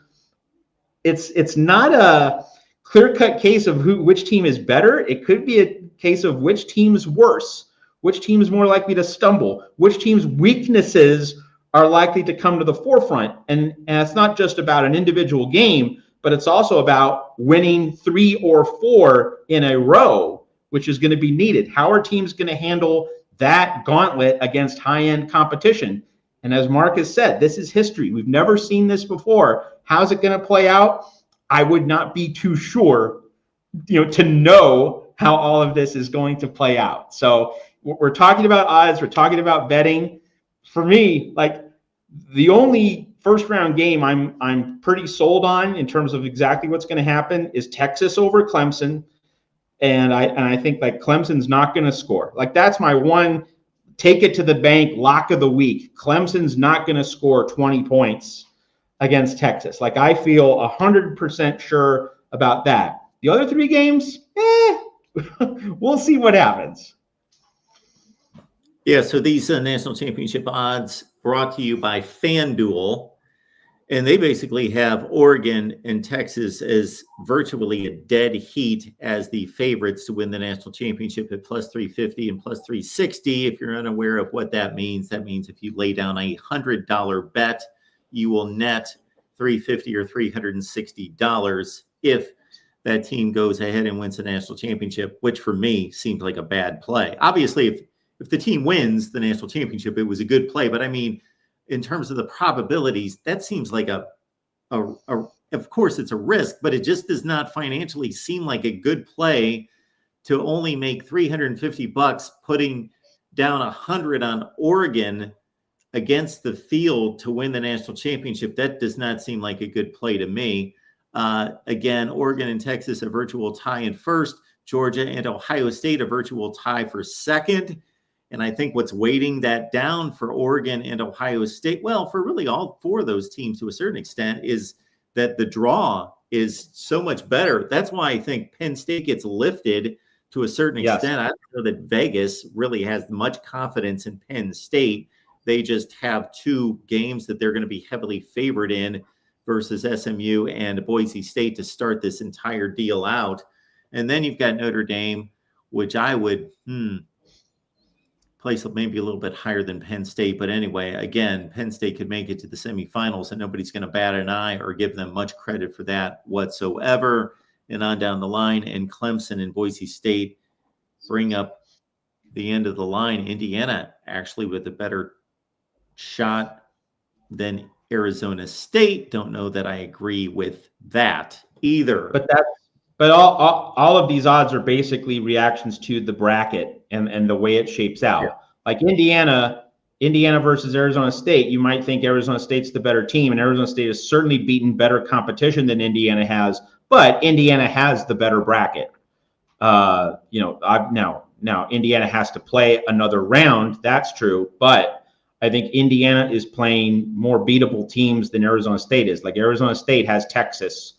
[SPEAKER 2] it's not a clear-cut case of which team is better. It could be a case of which team's worse, which team is more likely to stumble, which team's weaknesses are likely to come to the forefront. And it's not just about an individual game, but it's also about winning 3 or 4 in a row, which is going to be needed. How are teams going to handle that gauntlet against high-end competition? And as Mark has said, this is history. We've never seen this before. How's it going to play out? I would not be too sure, to know how all of this is going to play out. So we're talking about odds. We're talking about betting. For me, like, the only first round game I'm pretty sold on in terms of exactly what's going to happen is Texas over Clemson. And I think like Clemson's not going to score. Like, that's my one take it to the bank lock of the week. Clemson's not going to score 20 points against Texas. Like, I feel 100% sure about that. The other 3 games, we'll see what happens.
[SPEAKER 1] Yeah, so these national championship odds brought to you by FanDuel, and they basically have Oregon and Texas as virtually a dead heat as the favorites to win the national championship at plus 350 and plus 360. If you're unaware of what that means if you lay down a $100 bet, you will net $350 or $360 if that team goes ahead and wins the national championship, which for me seems like a bad play. Obviously, if the team wins the national championship, it was a good play. But I mean, in terms of the probabilities, that seems like of course it's a risk, but it just does not financially seem like a good play to only make $350 putting down 100 on Oregon against the field to win the national championship. That does not seem like a good play to me. Again, Oregon and Texas, a virtual tie in first. Georgia and Ohio State, a virtual tie for second. And I think what's weighting that down for Oregon and Ohio State, well, for really all 4 of those teams to a certain extent, is that the draw is so much better. That's why I think Penn State gets lifted to a certain extent. I don't know that Vegas really has much confidence in Penn State. They just have 2 games that they're going to be heavily favored in versus SMU and Boise State to start this entire deal out. And then you've got Notre Dame, which I would place maybe a little bit higher than Penn State. But anyway, again, Penn State could make it to the semifinals and nobody's going to bat an eye or give them much credit for that whatsoever. And on down the line, and Clemson and Boise State bring up the end of the line. Indiana actually with a better shot than Arizona State. Don't know that I agree with that either.
[SPEAKER 2] But all of these odds are basically reactions to the bracket and the way it shapes out. Yeah. Like Indiana versus Arizona State, you might think Arizona State's the better team, and Arizona State has certainly beaten better competition than Indiana has, but Indiana has the better bracket. Now Indiana has to play another round. That's true, but I think Indiana is playing more beatable teams than Arizona State is. Like, Arizona State has Texas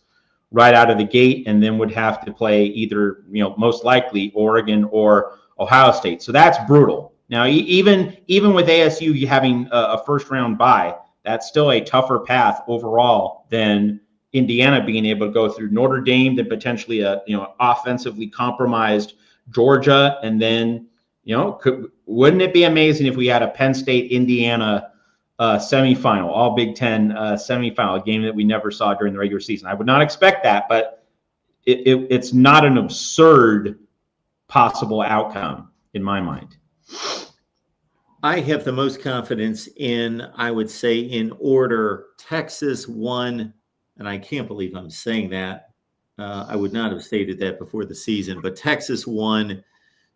[SPEAKER 2] right out of the gate, and then would have to play either, most likely Oregon or Ohio State. So that's brutal. Now, even with ASU having a first round bye, that's still a tougher path overall than Indiana being able to go through Notre Dame, then potentially a offensively compromised Georgia, and then wouldn't it be amazing if we had a Penn State Indiana semifinal, all Big Ten semifinal, a game that we never saw during the regular season? I would not expect that, but it's not an absurd possible outcome in my mind.
[SPEAKER 1] I have the most confidence in, I would say, in order, Texas 1, and I can't believe I'm saying that. I would not have stated that before the season, but Texas 1,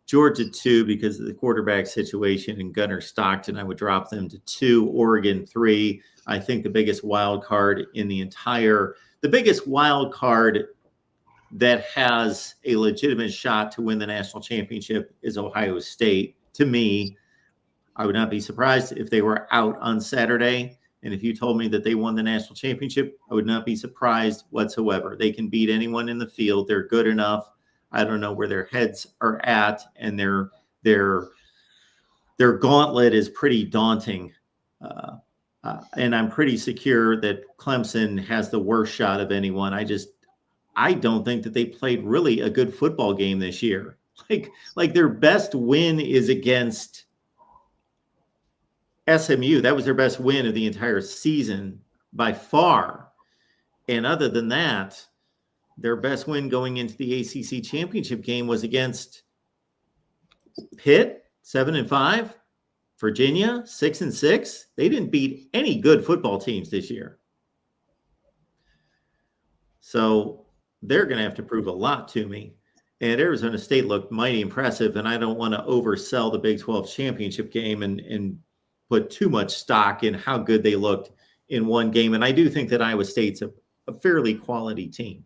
[SPEAKER 1] Georgia 2 because of the quarterback situation, and Gunnar Stockton, I would drop them to 2. Oregon 3. I think the biggest wild card that has a legitimate shot to win the national championship is Ohio State. To me, I would not be surprised if they were out on Saturday And if you told me that they won the national championship, I would not be surprised whatsoever. They can beat anyone in the field. They're good enough. I don't know where their heads are at, and their gauntlet is pretty daunting. And I'm pretty secure that Clemson has the worst shot of anyone. I don't think that they played really a good football game this year. Like their best win is against SMU. That was their best win of the entire season by far. And other than that, their best win going into the ACC championship game was against Pitt, 7-5, Virginia, 6-6. They didn't beat any good football teams this year. So they're going to have to prove a lot to me. And Arizona State looked mighty impressive, and I don't want to oversell the Big 12 championship game and put too much stock in how good they looked in one game. And I do think that Iowa State's a fairly quality team.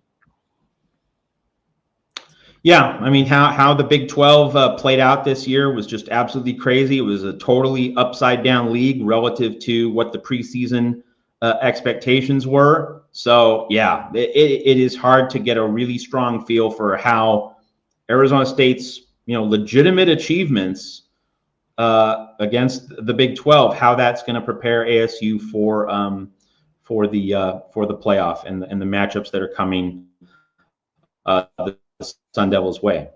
[SPEAKER 2] Yeah, I mean, how the Big 12 played out this year was just absolutely crazy. It was a totally upside-down league relative to what the preseason expectations were. So, yeah, it is hard to get a really strong feel for how Arizona State's legitimate achievements against the Big 12, how that's going to prepare ASU for the playoff and the matchups that are coming the Sun Devils' way.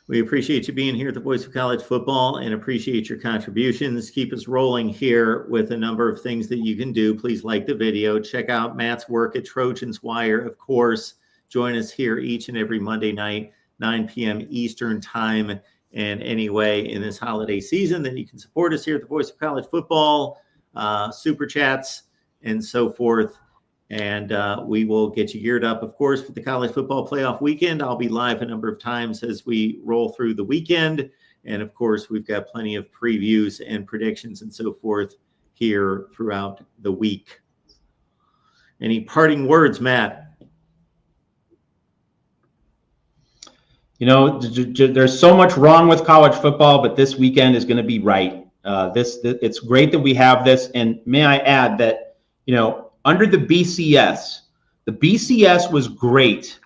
[SPEAKER 1] We appreciate you being here at the Voice of College Football and appreciate your contributions. Keep us rolling here with a number of things that you can do. Please like the video. Check out Matt's work at Trojans Wire, of course. Join us here each and every Monday night, 9 p.m. Eastern Time. And anyway, in this holiday season, then you can support us here at the Voice of College Football, super chats, and so forth. And we will get you geared up, of course, for the college football playoff weekend. I'll be live a number of times as we roll through the weekend. And, of course, we've got plenty of previews and predictions and so forth here throughout the week. Any parting words, Matt?
[SPEAKER 2] There's so much wrong with college football, but this weekend is going to be right. It's great that we have this. And may I add that, under the BCS was great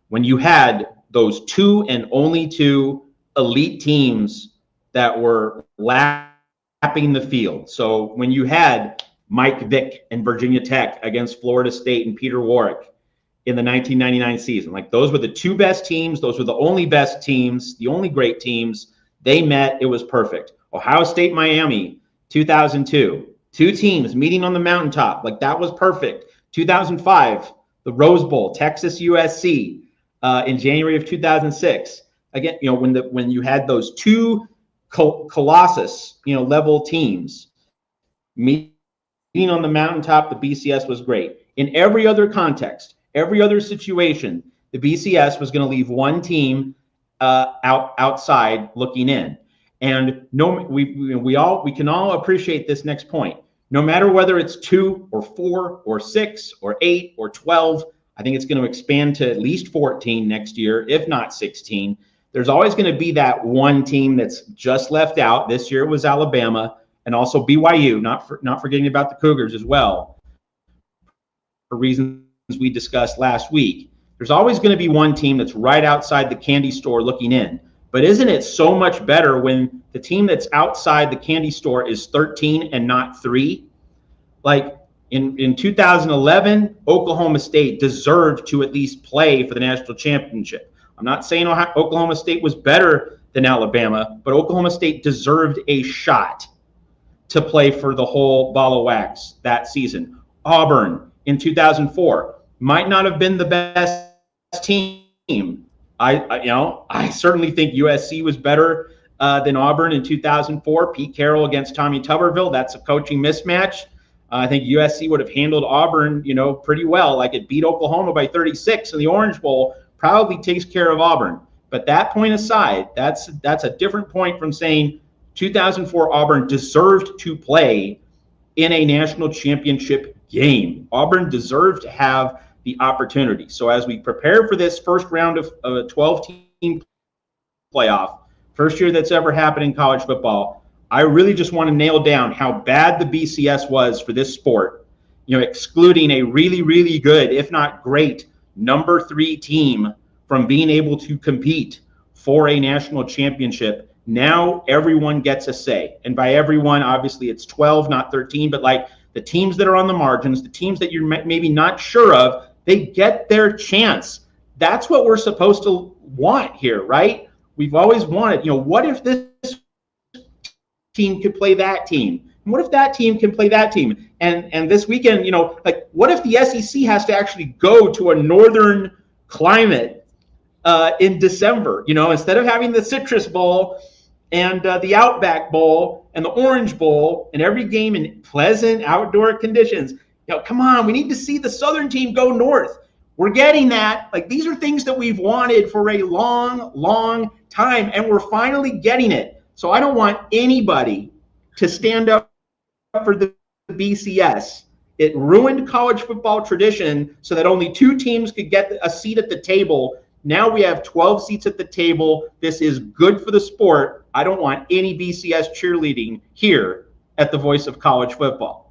[SPEAKER 2] when you had those two and only two elite teams that were lapping the field. So when you had Mike Vick and Virginia Tech against Florida State and Peter Warwick in the 1999 season, like those were the two best teams. Those were the only best teams, the only great teams. They met. It was perfect. Ohio State, Miami, 2002. Two teams meeting on the mountaintop. Like that was perfect. 2005, the Rose Bowl, Texas USC in January of 2006. Again, when you had those two colossus, level teams meeting on the mountaintop, the BCS was great. In every other context, every other situation, the BCS was going to leave one team outside looking in. And we can all appreciate this next point. No matter whether it's 2 or 4 or 6 or 8 or 12, I think it's going to expand to at least 14 next year, if not 16. There's always going to be that one team that's just left out. This year it was Alabama and also BYU, not forgetting about the Cougars as well, for reasons we discussed last week. There's always going to be one team that's right outside the candy store looking in. But isn't it so much better when the team that's outside the candy store is 13 and not 3? Like in 2011, Oklahoma State deserved to at least play for the national championship. I'm not saying Oklahoma State was better than Alabama, but Oklahoma State deserved a shot to play for the whole ball of wax that season. Auburn in 2004 might not have been the best team. I certainly think USC was better than Auburn in 2004. Pete Carroll against Tommy Tuberville, that's a coaching mismatch. I think USC would have handled Auburn, pretty well. Like it beat Oklahoma by 36 in the Orange Bowl, probably takes care of Auburn. But that point aside, that's a different point from saying 2004 Auburn deserved to play in a national championship game. Auburn deserved to have the opportunity. So as we prepare for this first round of a 12-team playoff, first year that's ever happened in college football, I really just want to nail down how bad the BCS was for this sport, excluding a really, really good, if not great, number 3 team from being able to compete for a national championship. Now everyone gets a say. And by everyone, obviously it's 12, not 13, but like the teams that are on the margins, the teams that you're maybe not sure of, they get their chance. That's what we're supposed to want here, right? We've always wanted, what if this team could play that team? And what if that team can play that team? And this weekend, like what if the SEC has to actually go to a northern climate in December, instead of having the Citrus Bowl and the Outback Bowl and the Orange Bowl and every game in pleasant outdoor conditions. Come on, we need to see the Southern team go north. We're getting that. Like, these are things that we've wanted for a long, long time, and we're finally getting it. So I don't want anybody to stand up for the BCS. It ruined college football tradition so that only 2 teams could get a seat at the table. Now we have 12 seats at the table. This is good for the sport. I don't want any BCS cheerleading here at the Voice of College Football.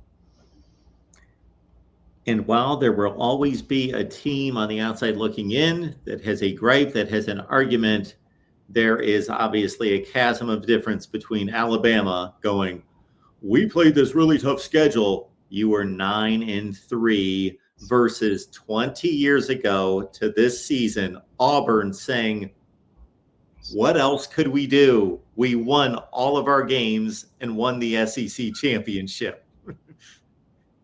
[SPEAKER 1] And while there will always be a team on the outside looking in that has a gripe, that has an argument, there is obviously a chasm of difference between Alabama going, we played this really tough schedule. You were 9-3 versus 20 years ago to this season, Auburn saying, what else could we do? We won all of our games and won the SEC championship.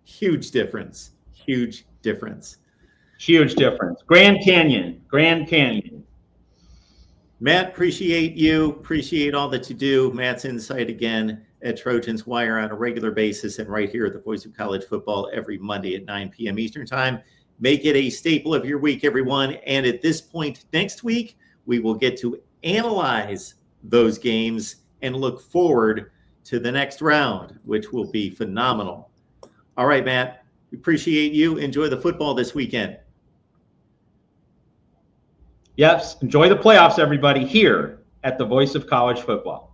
[SPEAKER 1] Huge difference. Huge difference.
[SPEAKER 2] Huge difference. Grand Canyon. Grand Canyon.
[SPEAKER 1] Matt, appreciate you. Appreciate all that you do. Matt's insight again at Trojans Wire on a regular basis and right here at the Voice of College Football every Monday at 9 p.m. Eastern Time. Make it a staple of your week, everyone. And at this point next week, we will get to analyze those games and look forward to the next round, which will be phenomenal. All right, Matt. We appreciate you. Enjoy the football this weekend.
[SPEAKER 2] Yes, enjoy the playoffs, everybody, here at the Voice of College Football.